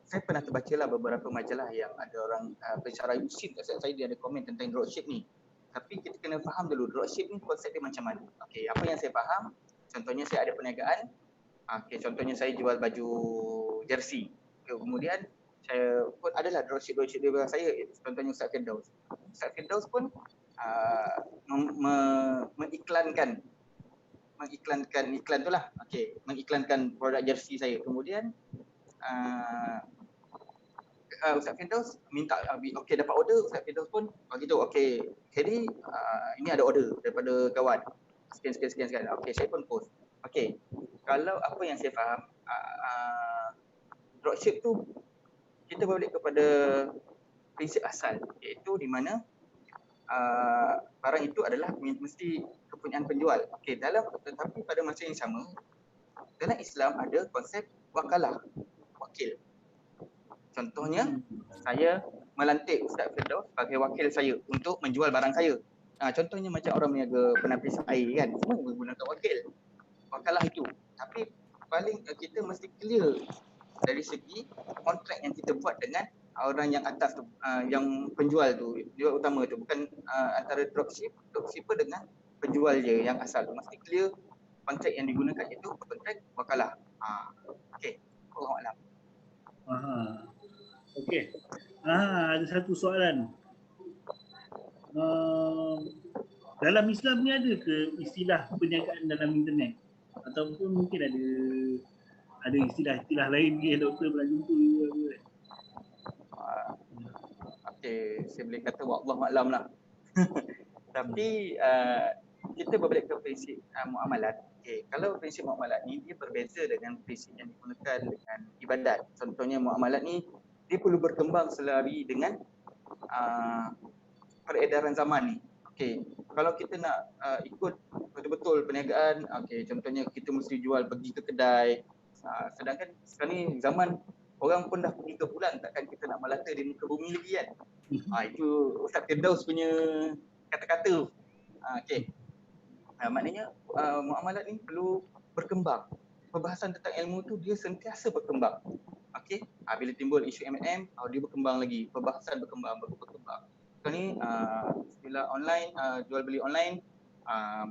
saya pernah terbacalah beberapa majalah yang ada orang pensyarah Yusin kat saya dia ada komen tentang dropship ni. Tapi kita kena faham dulu dropship ni konsep dia macam mana. Okey, apa yang saya faham, contohnya saya ada perniagaan. Okey, contohnya saya jual baju jersey. Kemudian saya pun adalah dropship di belakang saya, contohnya Ustaz Firdaus. Ustaz Firdaus pun mengiklankan iklan tu lah. Okey, mengiklankan produk jersey saya. Kemudian Ustaz Firdaus minta okey, dapat order, Ustaz Firdaus pun bagi tahu, okey, jadi ini ada order daripada kawan. Sekian. Okey, saya pun post. Okey, kalau apa yang saya faham, dropship tu kita balik kepada prinsip asal, iaitu di mana barang itu adalah mesti kepunyaan penjual. Okey, tetapi pada masa yang sama dalam Islam ada konsep wakalah, wakil. Contohnya, saya melantik Ustaz Firdaus sebagai wakil saya untuk menjual barang saya. Contohnya macam orang berniaga penapis air kan, semua menggunakan wakil. Wakalah itu. Tapi paling kita mesti clear dari segi kontrak yang kita buat dengan orang yang atas tu, yang penjual tu, dia utama tu, bukan antara dropshipper dengan penjual je yang asal tu. Mesti clear kontrak yang digunakan itu kontrak wakalah. Okey. Allahuakbar. Okey. Ada satu soalan. Dalam Islam ni ada ke istilah perniagaan dalam internet? Ataupun mungkin ada istilah-istilah lain yang doktor pernah jumpa ke? Okey, saya boleh kata wallahualam lah. Tapi kita berbalik ke prinsip muamalat. Okey, kalau prinsip muamalat ni dia berbeza dengan prinsip yang digunakan dengan ibadat. Contohnya muamalat ni dia perlu berkembang selari dengan peredaran zaman ni. Okey, kalau kita nak ikut betul-betul perniagaan. Okey, contohnya kita mesti jual pergi ke kedai. Sedangkan sekarang ni zaman orang pun dah pergi ke bulan, takkan kita nak melata di muka bumi lagi kan. Itu Ustaz Firdaus punya kata-kata. Okey. Maknanya muamalat ni perlu berkembang. Perbahasan tentang ilmu tu dia sentiasa berkembang. Okey. Bila timbul isu MLM, dia berkembang lagi. Perbahasan berkembang. Sekarang ni istilah online, jual beli online,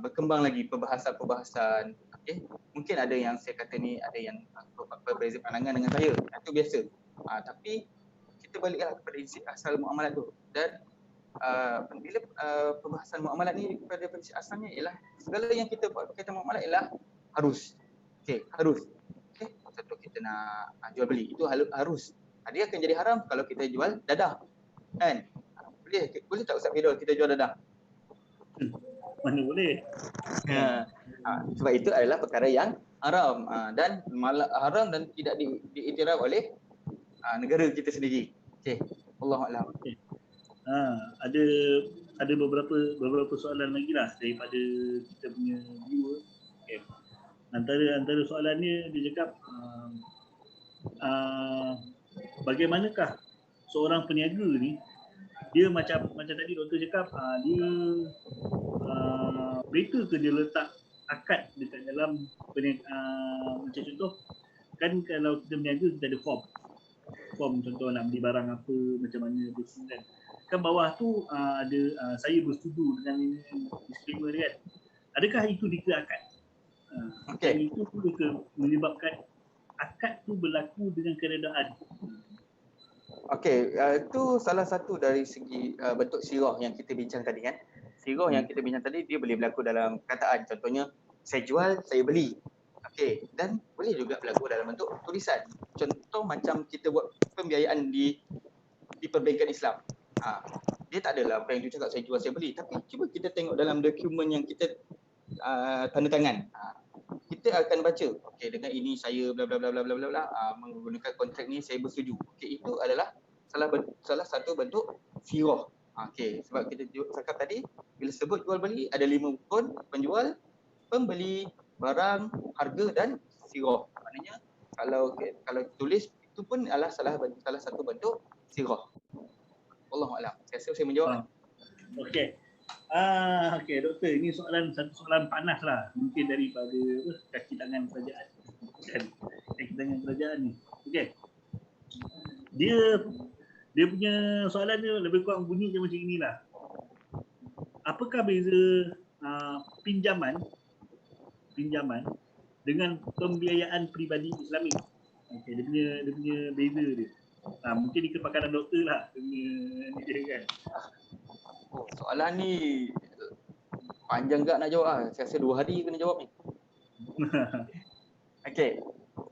berkembang lagi perbahasan-perbahasan. Okey. Mungkin ada yang saya kata ni ada yang berbeza pandangan dengan saya. Itu biasa. Tapi kita baliklah kepada prinsip asal muamalat tu. Dan bila perbahasan muamalat ni pada prinsip asalnya ialah segala yang kita buat berkaitan muamalat ialah harus. Okey, harus. Okey, contoh kita nak jual beli itu harus. Dia akan jadi haram kalau kita jual dadah. Kan? Boleh tak Ustaz Firdaus kita jual dadah? Mana boleh. Sebab itu adalah perkara yang haram dan haram dan tidak diiktiraf oleh negara kita sendiri. Okey, Allahuakbar. Okay. Ada beberapa soalan lagi lah daripada kita punya viewer. Okay. Antara soalannya dia cakap bagaimanakah seorang peniaga ni, dia macam tadi doktor cakap, dia better ke dia letak akad dekat dalam macam contoh kan kalau kita berniaga kita ada form contoh nak beli barang apa macam mana kan. Kan bawah tu ada saya bersetuju dengan ini disclaimer dia kan. Adakah itu dikira akad? Dan itu boleh ke menyebabkan akad tu berlaku dengan keredaan? Okey, itu salah satu dari segi bentuk sirah yang kita bincang tadi kan. Sirah yang kita bincang tadi dia boleh berlaku dalam perkataan. Contohnya saya jual, saya beli. Okey, dan boleh juga berlaku dalam bentuk tulisan. Contoh macam kita buat pembiayaan di perbankan Islam. Dia tak adalah apa yang tu cakap saya jual, saya beli. Tapi cuba kita tengok dalam dokumen yang kita tanda tangan. Kita akan baca, okey dengan ini saya bla bla bla bla bla bla menggunakan kontrak ni saya bersetuju. Okey, itu adalah salah satu bentuk sirah. Okey, sebab kita cakap tadi bila sebut jual beli ada 5 rukun: penjual, pembeli, barang, harga dan sirah. Maknanya kalau tulis itu pun adalah salah satu bentuk sirah. Allahuakbar. Saya menjawab. Okey. Okey doktor, ini satu soalan panas lah mungkin daripada kaki tangan kerajaan. Kaki tangan kerajaan ni. Okey. Dia punya soalan dia lebih kurang bunyi macam inilah. Apakah beza pinjaman dengan pembiayaan peribadi Islamik? Okey, dia punya beza dia. Mungkin di kepakaran doktor lah dia kan. Soalan ni panjang gak nak jawab lah. Saya rasa 2 hari kena jawab ni. Okey.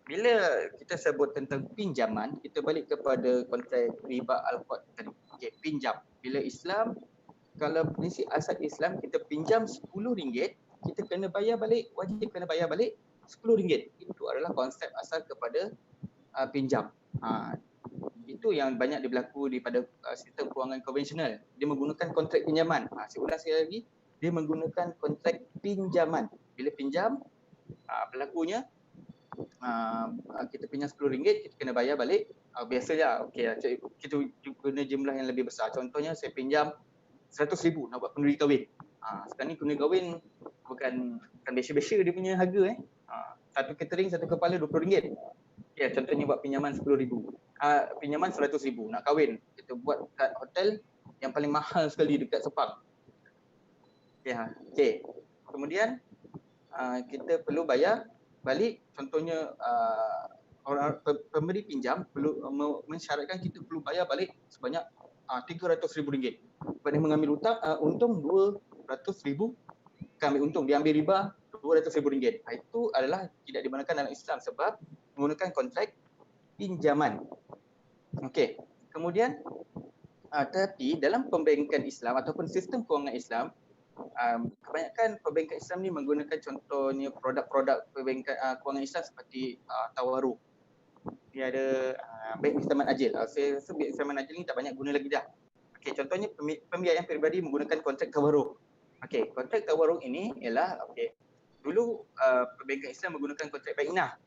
Bila kita sebut tentang pinjaman, kita balik kepada konteks riba al-qard tadi. Okey, pinjam. Bila Islam, kalau prinsip asal Islam kita pinjam RM10, kita kena bayar balik, wajib kena bayar balik RM10. Itu adalah konsep asal kepada pinjam. Itu yang banyak berlaku daripada sistem kewangan konvensional. Dia menggunakan kontrak pinjaman. Saya ulang sekali lagi, dia menggunakan kontrak pinjaman. Bila pinjam, berlakunya kita pinjam RM10, kita kena bayar balik. Biasanya, kita guna jumlah yang lebih besar. Contohnya saya pinjam RM100,000 nak buat kenduri kahwin. Sekarang ni kenduri kahwin bukan biasa-biasa dia punya harga. Satu catering, satu kepala RM20. Ya, contohnya buat pinjaman RM10,000. Pinjaman RM100,000 nak kahwin. Kita buat kat hotel yang paling mahal sekali dekat Sepang. Ya, okey. Kemudian kita perlu bayar balik. Contohnya orang pemberi pinjam perlu mensyaratkan kita perlu bayar balik sebanyak RM300,000. Sebab dia mengambil untung RM200,000. Ambil untung, dia ambil riba RM200,000. Itu adalah tidak dibenarkan dalam Islam sebab menggunakan kontrak pinjaman. Okey. Kemudian tapi dalam perbankan Islam ataupun sistem kewangan Islam, kebanyakan perbankan Islam ni menggunakan contohnya produk-produk perbankan kewangan Islam seperti tawarruk. Dia ada Bank Istiman Ajil. Saya rasa Bank Istiman Ajil ni tak banyak guna lagi dah. Okey, contohnya pembiayaan peribadi menggunakan kontrak tawarruk. Okey, kontrak tawarruk ini ialah dulu perbankan Islam menggunakan kontrak bainah.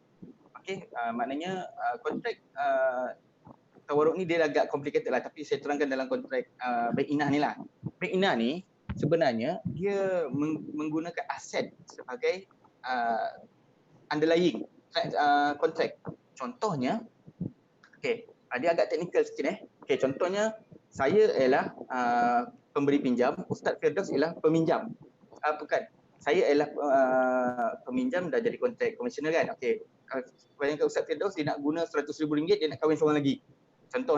Okey, maknanya kontrak tawarruk ni dia agak complicated lah, tapi saya terangkan dalam kontrak bainah ni lah. Bainah ni sebenarnya dia menggunakan aset sebagai underlying kontrak. Contohnya, dia agak teknikal sikit contohnya saya ialah pemberi pinjam, Ustaz Firdaus ialah peminjam. Bukan, saya ialah peminjam dah jadi kontrak komersial kan. Bayangkan Ustaz Firdaus dia nak guna RM100,000, dia nak kahwin seorang lagi. Contoh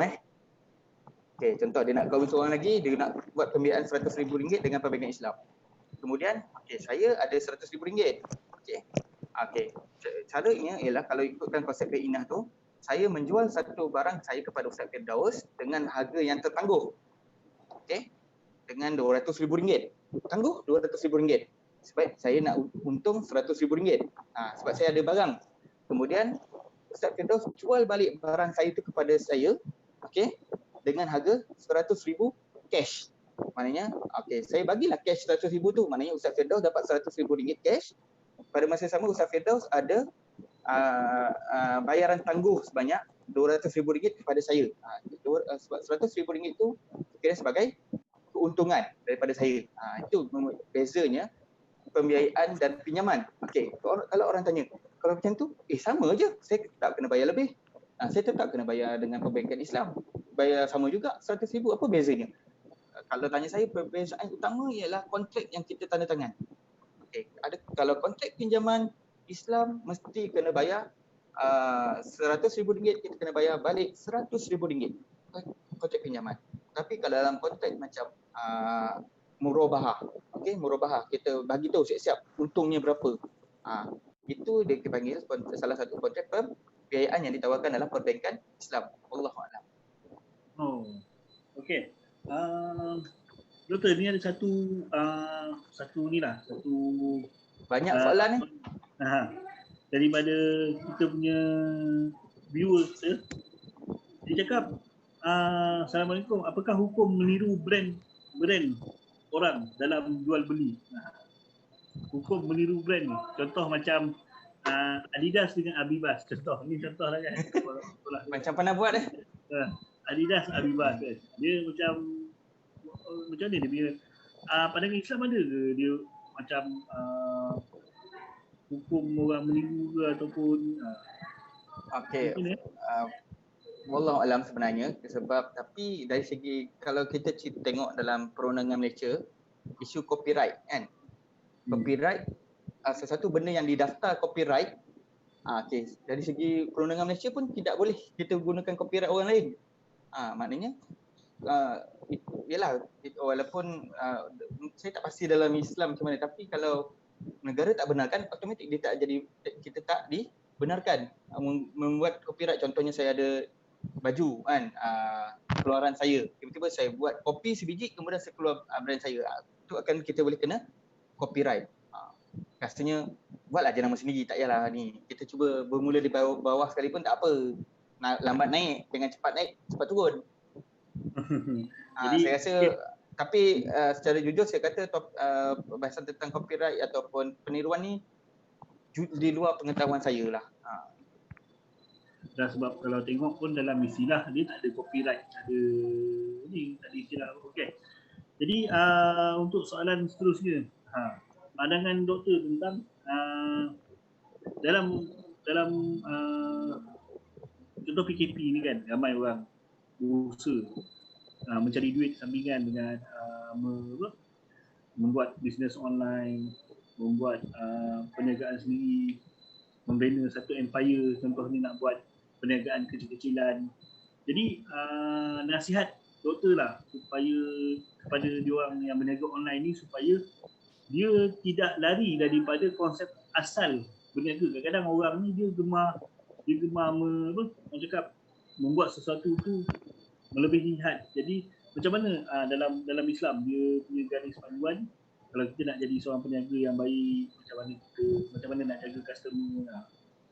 contoh dia nak kahwin seorang lagi, dia nak buat pembiayaan RM100,000 dengan perbankan Islam. Kemudian saya ada RM100,000. Caranya ialah kalau ikutkan konsep bainah tu, saya menjual satu barang saya kepada Ustaz Firdaus dengan harga yang tertangguh. Dengan RM200,000. Tangguh RM200,000. Sebab saya nak untung RM100,000. Sebab saya ada barang. Kemudian Ustaz Firdaus jual balik barang saya itu kepada saya, dengan harga RM100,000 cash. Maknanya, saya bagilah cash RM100,000 tu. Maknanya Ustaz Firdaus dapat RM100,000 cash. Pada masa yang sama Ustaz Firdaus ada bayaran tangguh sebanyak RM200,000 kepada saya. Sebab RM100,000 itu kira sebagai keuntungan daripada saya. Itu bezanya pembiayaan dan pinjaman. Kalau orang tanya, kalau macam tu, sama je, saya tak kena bayar lebih. Saya tetap kena bayar dengan perbankan Islam. Bayar sama juga, RM100,000, apa bezanya? Kalau tanya saya, perbezaan utama ialah kontrak yang kita tanda tangan. Kalau kontrak pinjaman Islam mesti kena bayar RM100,000, kita kena bayar balik RM100,000 kontrak pinjaman. Tapi kalau dalam kontrak macam murabahah, murabahah, kita bagi tahu siap-siap untungnya berapa. Itu dia dipanggil salah satu kontrak pembiayaan yang ditawarkan dalam perbankan Islam. Allahuakbar. Okey. Doktor, ni ada satu banyak soalan ni. Daripada kita punya viewers dia cakap, Assalamualaikum, apakah hukum meniru brand orang dalam jual beli? Hukum meniru brand ni, contoh macam Adidas dengan Abibas, contoh lah kan. Macam pernah buat Adidas Abibas kan. Dia macam mana dia punya pandangan Islam ada ke dia macam hukum orang meniru ke ataupun Wallahualam sebenarnya, sebab tapi dari segi kalau kita tengok dalam perundangan Malaysia, isu copyright kan. Copyright sesuatu benda yang didaftar copyright. Dari segi perundangan Malaysia pun tidak boleh kita gunakan copyright orang lain. Maknanya walaupun saya tak pasti dalam Islam macam mana, tapi kalau negara tak benarkan, automatik dia tak jadi, kita tak dibenarkan membuat copyright. Contohnya saya ada baju kan, keluaran saya, tiba-tiba saya buat kopi sebiji, kemudian saya keluar brand saya, itu akan kita boleh kena copyright. Rasanya buatlah je nama sendiri, tak payahlah ni, kita cuba bermula di bawah sekalipun tak apa, lambat naik, jangan cepat naik, cepat turun. Jadi, saya rasa tapi secara jujur saya kata bahasan tentang copyright ataupun peniruan ni di luar pengetahuan saya lah. Dan sebab kalau tengok pun dalam istilah dia tak ada copyright, ada ni, tak ada istilah. Okey. Jadi untuk soalan seterusnya, pandangan doktor tentang dalam contoh PKP ni kan, ramai orang berusaha mencari duit sampingan dengan membuat bisnes online, membuat perniagaan sendiri, membina satu empire, contohnya nak buat perniagaan kecil-kecilan. Jadi nasihat doktor lah supaya kepada diorang yang berniaga online ni, supaya dia tidak lari daripada konsep asal berniaga. Kadang-kadang orang ni dia gemar membuat sesuatu tu melebihi had. Jadi macam mana dalam Islam dia punya garis panduan kalau kita nak jadi seorang peniaga yang baik, macam mana nak jaga customer,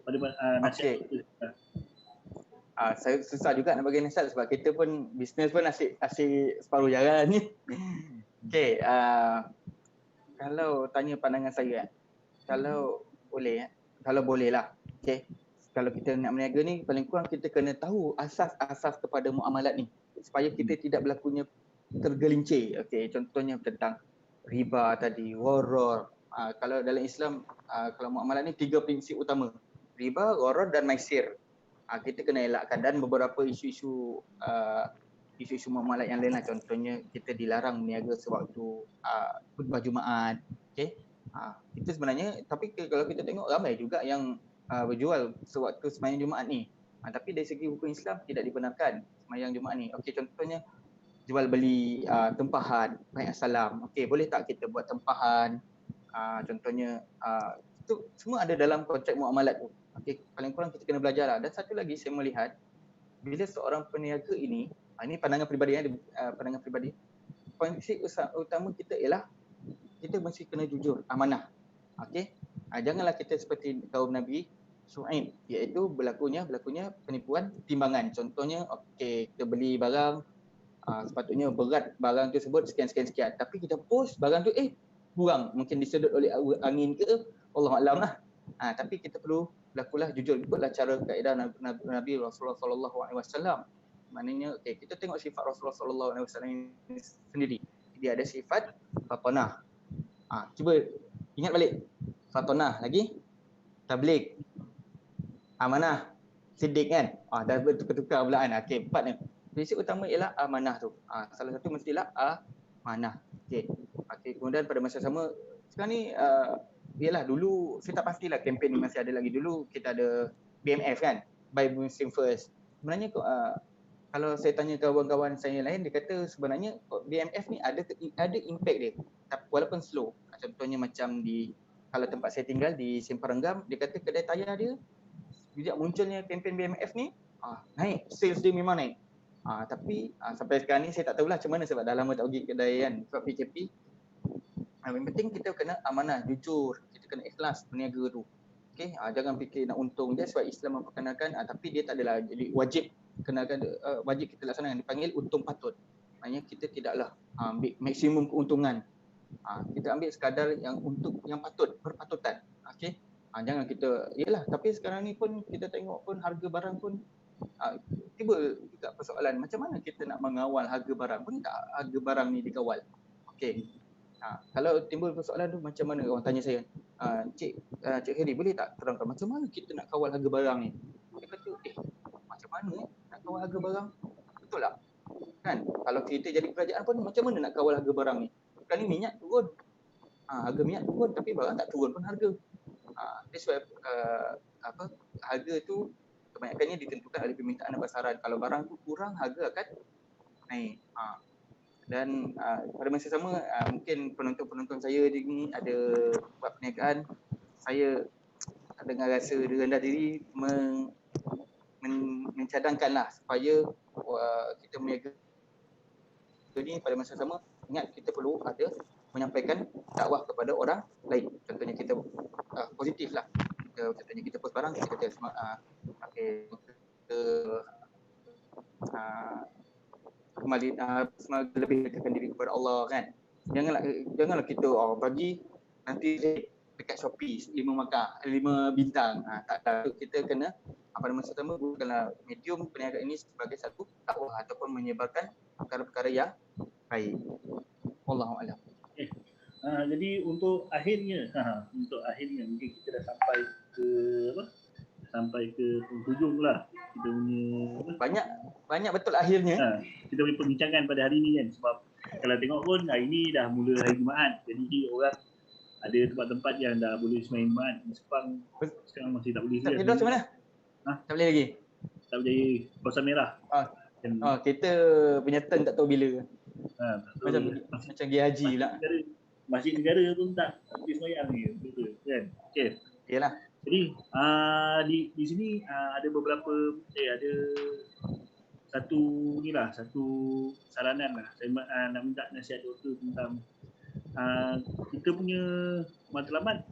pada nasihat doktor. Saya susah juga nak bagi nasihat sebab kita pun bisnes pun asyik separuh jalan ni. Kalau tanya pandangan saya, kalau boleh, kalau boleh lah, okay. Kalau kita nak berniaga ni, paling kurang kita kena tahu asas-asas kepada muamalat ni supaya kita tidak berlakunya tergelincir. Okay, contohnya tentang riba tadi, gharar. Kalau dalam Islam, kalau muamalat ni 3 prinsip utama. Riba, gharar dan maisir. Kita kena elakkan, dan beberapa isu-isu muamalat yang lain lah. Contohnya kita dilarang berniaga sewaktu khutbah Jumaat. Okay. Kita sebenarnya, tapi kalau kita tengok ramai juga yang berjual sewaktu sembahyang Jumaat ni. Tapi dari segi hukum Islam tidak dibenarkan sembahyang Jumaat ni. Okey, contohnya jual beli tempahan, baik salam. Okey, boleh tak kita buat tempahan? Contohnya itu semua ada dalam kontrak muamalat tu. Okey, paling kurang kita kena belajar lah. Dan satu lagi saya melihat, bila seorang peniaga ini pandangan peribadi, pandangan peribadi. Prinsip utama kita ialah kita mesti kena jujur, amanah. Okey. Janganlah kita seperti kaum Nabi Syuaib, iaitu berlakunya penipuan timbangan. Contohnya, okey, kita beli barang, sepatutnya berat barang tersebut sekian, tapi kita post barang tu kurang, mungkin disedut oleh angin ke, Allahuakbar lah. Tapi kita perlu berlakulah jujur, ikutlah cara kaedah Nabi Rasulullah sallallahu alaihi wasallam. Maknanya, okey, kita tengok sifat Rasulullah sallallahu alaihi wasallam sendiri. Dia ada sifat fatonah. Cuba ingat balik. Fatonah lagi, tabligh, amanah, siddiq kan. Dah bertukar-tukar pula kan. Okey, 4 ni. Prinsip utama ialah amanah tu. Salah satu mestilah amanah. Okey. Kemudian pada masa sama, sekarang ni ialah dulu saya tak pastilah kempen ni masih ada lagi. Dulu kita ada BMF kan, Buy Muslim First. Sebenarnya kalau saya tanya kawan-kawan saya lain, dia kata sebenarnya BMF ni ada impact dia, walaupun slow. Contohnya macam kalau tempat saya tinggal di Simpang Renggam, dia kata kedai tayar dia sejak munculnya kempen BMF ni naik, sales dia memang naik. Tapi sampai sekarang ni saya tak tahulah macam mana sebab dah lama tak pergi kedai kan, sebab PKP. Yang penting kita kena amanah, jujur, kita kena ikhlas berniaga tu. Okey, jangan fikir nak untung je sebab Islam memperkenalkan, tapi dia tak adalah jadi wajib wajib kita laksanakan, dipanggil untung patut. Maknanya kita tidaklah ambil maksimum keuntungan. Kita ambil sekadar yang untuk yang berpatutan. Okey. Jangan kita, yalah, tapi sekarang ni pun kita tengok pun harga barang pun tiba juga persoalan, macam mana kita nak mengawal harga barang? Boleh tak harga barang ni dikawal? Okey. Kalau timbul persoalan tu, macam mana orang tanya saya, Cik Heri, boleh tak terangkan macam mana kita nak kawal harga barang ni? Dia kata, macam mana nak kawal harga barang? Betul tak? Kan? Kalau kita jadi kerajaan pun macam mana nak kawal harga barang ni? Sekarang ni minyak turun. Harga minyak turun tapi barang tak turun pun harga. That's why harga tu kebanyakannya ditentukan oleh permintaan dan pasaran. Kalau barang tu kurang, harga akan naik. Dan pada masa sama, mungkin penonton-penonton saya ni ada buat perniagaan, saya dengan rasa rendah diri mencadangkanlah supaya kita berniaga ni pada masa sama, ingat kita perlu ada menyampaikan dakwah kepada orang lain. Contohnya kita positif lah. Contohnya kita post barang, kita kata kembali lebih dekatkan diri kepada Allah kan. Janganlah kita bagi nanti dekat Shopee 5 bintang. Tak ada. Kita kena pada masa sama gunakanlah medium perniagaan ini sebagai satu dakwah ataupun menyebarkan perkara-perkara yang baik. Wallahualam. Jadi untuk akhirnya mungkin kita dah sampai ke penghujung lah kita punya banyak betul akhirnya. Kita punya perbincangan pada hari ni kan, sebab kalau tengok pun hari ni dah mula hari Jumaat, jadi orang ada tempat-tempat yang dah boleh sembahyang Jumaat. Sepang sekarang masih tak boleh. Tak boleh macam mana? Tak boleh lagi. Tak boleh pausa merah. Kita punya turn tak tahu bila. Macam pergi haji pula. Masjid negara pun tak boleh sembahyang ni, betul kan? Okey. Yalah. Jadi di sini ada beberapa ada satu saranan lah. Saya nak minta nasihat doktor tentang kita punya matlamat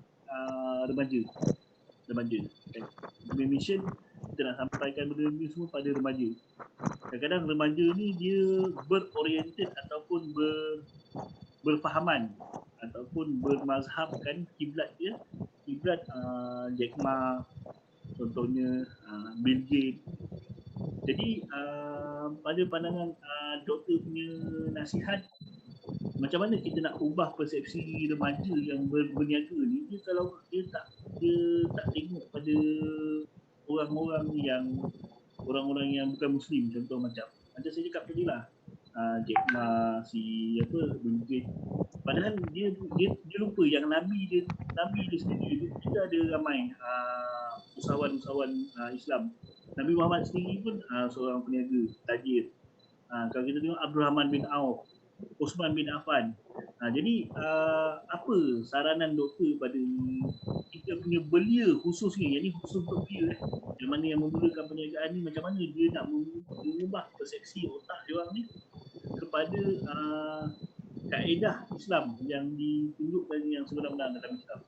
remaja. Mission kita nak sampaikan benda ni semua pada remaja. Kadang-kadang remaja ni dia beroriented ataupun berfahaman ataupun bermazhabkan kiblat dia, kiblat Jack Ma, contohnya Bill Gates. Jadi pada pandangan doktor punya nasihat, macam mana kita nak ubah persepsi remaja yang berniaga ni, dia kalau dia tak tengok pada orang-orang yang bukan Muslim, contoh macam saya cakap tadi lah, Jack Ma, si apa, Bill Gates. Padahal dia lupa yang Nabi dia sendiri, kita ada ramai usahawan Islam. Nabi Muhammad sendiri pun seorang peniaga tajir. Kalau kita tengok Abdul Rahman bin Auf, Osman bin Affan. Jadi apa saranan doktor pada kita punya belia khususnya, yang ni khusus untuk belia yang mana yang memulakan perniagaan ni, macam mana dia nak mengubah persepsi otak dia orang ni kepada kaedah Islam yang ditunjukkan yang sebenar-benar dalam Islam.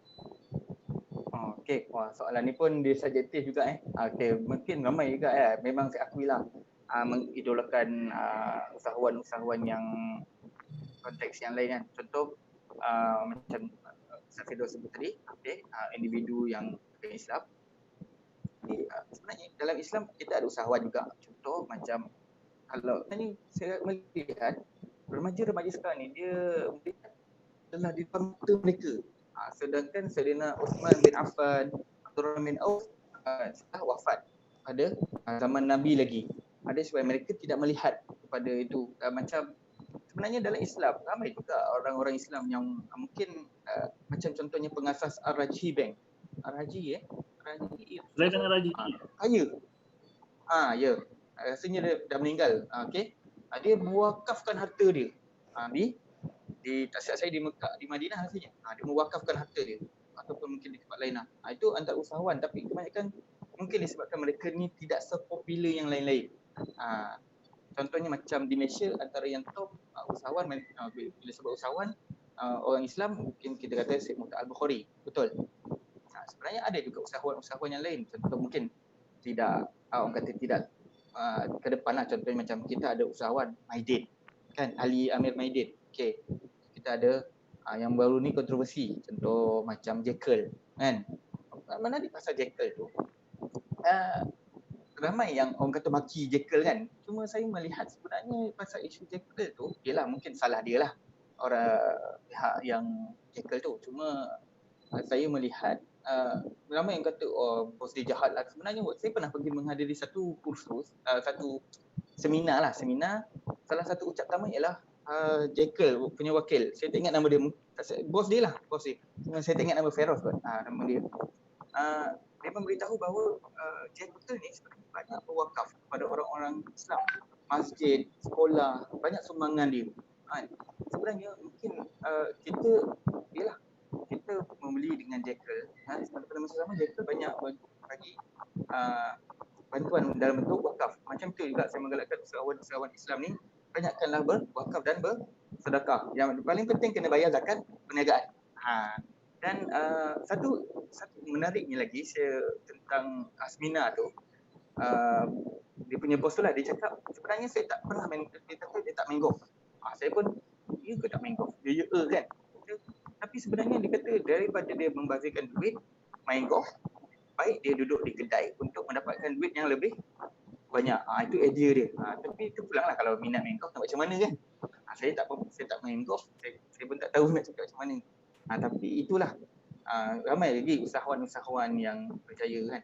Okey, wah, soalan ni pun dia subjektif juga Okey, mungkin ramai juga memang saya akui lah mengidolakan usahawan-usahawan yang konteks yang lain kan. Contoh macam Safido sebut tadi, individu yang Islam. Sebenarnya dalam Islam kita ada usahawan juga. Contoh macam kalau ni saya melihat remaja-remaja sekarang ni, dia telah di depan mata mereka. Sedangkan Sayyidina Osman bin Affan, Abdul Rahman bin Auf setelah wafat pada zaman Nabi lagi. Ada sebab mereka tidak melihat kepada itu. Macam sebenarnya dalam Islam ramai juga orang-orang Islam yang mungkin macam contohnya pengasas Ar-Rajhi Bank. Ar-Rajhi Saya dengan Rajhi. Kaya. Ya. Rasanya dia dah meninggal. Okey. Dia mewakafkan harta dia. Di tak silap saya di Mekah, di Madinah rasanya. Dia mewakafkan harta dia ataupun mungkin di tempat lain. Itu antara usahawan, tapi kebanyakan mungkin disebabkan mereka ni tidak sepopular yang lain-lain. Contohnya macam di Malaysia, antara yang top usahawan, bila sebut usahawan orang Islam, mungkin kita kata Syed Muhtar Al-Bukhari. Betul. Sebenarnya ada juga usahawan-usahawan yang lain. Contoh mungkin tidak, orang kata tidak ke depan lah. Contohnya macam kita ada usahawan Maidin, kan, Ali Amir Maidin. Okey. Kita ada yang baru ni kontroversi, contoh macam Jekyll, kan. Mana di pasal Jekyll tu, ramai yang orang kata maki Jekyll kan. Cuma saya melihat sebenarnya pasal isu Jekyll tu, yelah mungkin salah dia lah orang pihak yang Jekyll tu. Cuma saya melihat ramai yang kata bos dia jahat lah. Sebenarnya saya pernah pergi menghadiri satu kursus, satu seminar. Salah satu ucap tamu ialah Jekyll punya wakil. Saya tak ingat nama dia, bos dia lah, bos dia. Cuma saya tak ingat nama Feroz kot, nama dia. Dia memberitahu bahawa Jekyll ni sebenarnya banyak berwakaf kepada orang-orang Islam, masjid, sekolah, banyak sumbangan dia. Sebenarnya mungkin kita membeli dengan Jekyll, pada masa sama Jekyll banyak bagi bantuan dalam bentuk wakaf. Macam tu juga saya menggalakkan usahawan-usahawan Islam ni, banyakkanlah berwakaf dan bersedekah. Yang paling penting kena bayar zakat perniagaan. Dan satu menariknya lagi tentang Asmina tu, dia punya bos tu lah, dia cakap sebenarnya saya tak pernah main, dia tak main golf. Saya pun, dia ke tak main golf? Dia kan. Tapi sebenarnya dia kata daripada dia membazirkan duit main golf, baik dia duduk di kedai untuk mendapatkan duit yang lebih banyak. Itu idea dia. Tapi itu pulang lah, kalau minat main golf nak macam mana kan. Saya tak main golf, saya pun tak tahu nak cakap macam mana. Tapi itulah, ramai lagi usahawan-usahawan yang berjaya kan,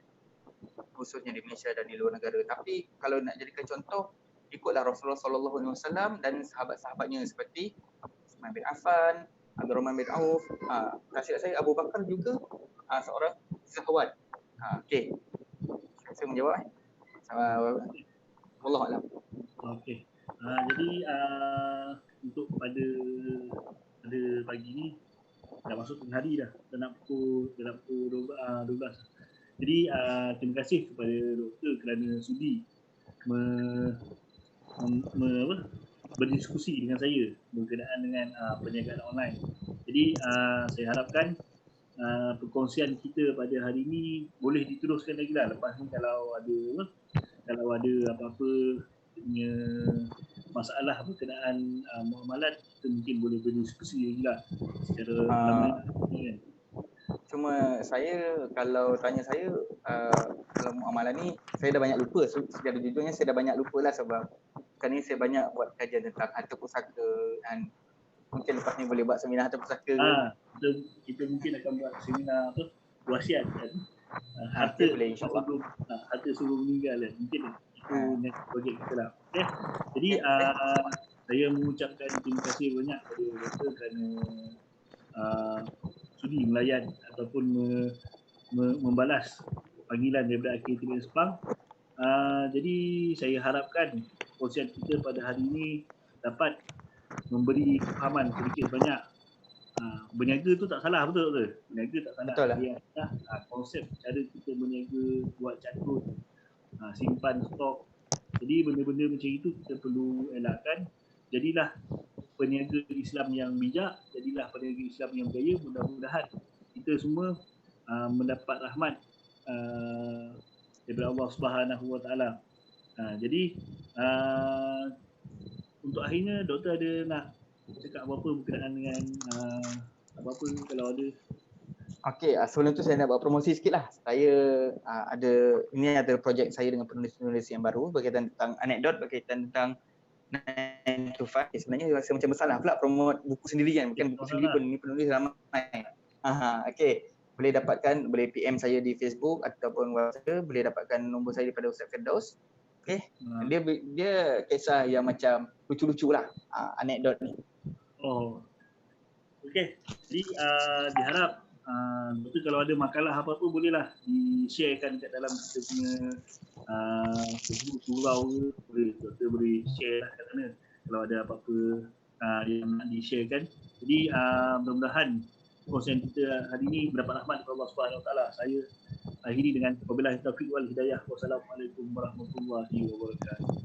khususnya di Malaysia dan di luar negara. Tapi kalau nak jadikan contoh, ikutlah Rasulullah SAW dan sahabat-sahabatnya seperti Uthman bin Affan, Abdul Rahman bin Auf, nasihat saya Abu Bakar juga seorang usahawan. Okey, saya menjawab. Wallahualam. Okey. Jadi untuk pada pagi ni dah masuk tengah hari dah. Dah nak pukul 12. Jadi terima kasih kepada doktor kerana sudi berdiskusi dengan saya berkenaan dengan perniagaan online. Jadi saya harapkan perkongsian kita pada hari ini boleh diteruskan lagi lah. Lepas ni kalau ada apa-apa punya masalah berkenaan muamalat, kita mungkin boleh berdiskusi lagi lah secara kan. Cuma saya kalau tanya saya kalau muamalah ni saya dah banyak lupa. Secara jujurnya saya dah banyak lupa lah sebab sekarang ni saya banyak buat kajian tentang harta pusaka dan mungkin lepas ni boleh buat seminar harta pusaka ke. Kita mungkin akan buat seminar apa wasiat kan. Harta boleh insya-Allah. Harta sebelum meninggal kan. Mungkin itu next projek kita lah. Okey. Jadi saya mengucapkan terima kasih banyak kepada doktor kerana sudi melayan ataupun membalas panggilan daripada Akademi Sepang. Jadi saya harapkan kongsian kita pada hari ini dapat memberi kefahaman sedikit banyak. Berniaga tu tak salah, betul ke? Berniaga tak salah. Betul lah. Dia konsep cara kita berniaga, buat catut, simpan stok. Jadi benda-benda macam itu kita perlu elakkan. Jadilah peniaga Islam yang bijak, jadilah peniaga Islam yang berjaya. Mudah-mudahan kita semua mendapat rahmat daripada Allah Subhanahu Wa Taala. Jadi untuk akhirnya doktor ada nak cakap apa-apa berkenaan dengan apa-apa kalau ada? Okey, sebelum tu saya nak buat promosi sikit lah. Saya ada projek saya dengan penulis-penulis yang baru berkaitan tentang anekdot, berkaitan tentang 9 to 5. Sebenarnya rasa macam bersalah pula promote buku sendiri kan. Bukan buku sendiri pun, ni penulis ramai. Okey. Boleh PM saya di Facebook ataupun WhatsApp, boleh dapatkan nombor saya daripada Ustaz Firdaus. Okey. Dia kisah yang macam lucu-lucu lah, anekdot ni. Okey. Jadi diharap doktor kalau ada makalah apa-apa bolehlah di-sharekan kat dalam kita punya Facebook surau ke, boleh doktor boleh share lah kat sana kalau ada apa-apa yang nak di-sharekan. Jadi mudah-mudahan kongsian kita hari ini mendapat rahmat daripada Allah Subhanahu Wa Taala. Saya akhiri dengan wabillahi taufiq wal hidayah. Wassalamualaikum warahmatullahi wabarakatuh.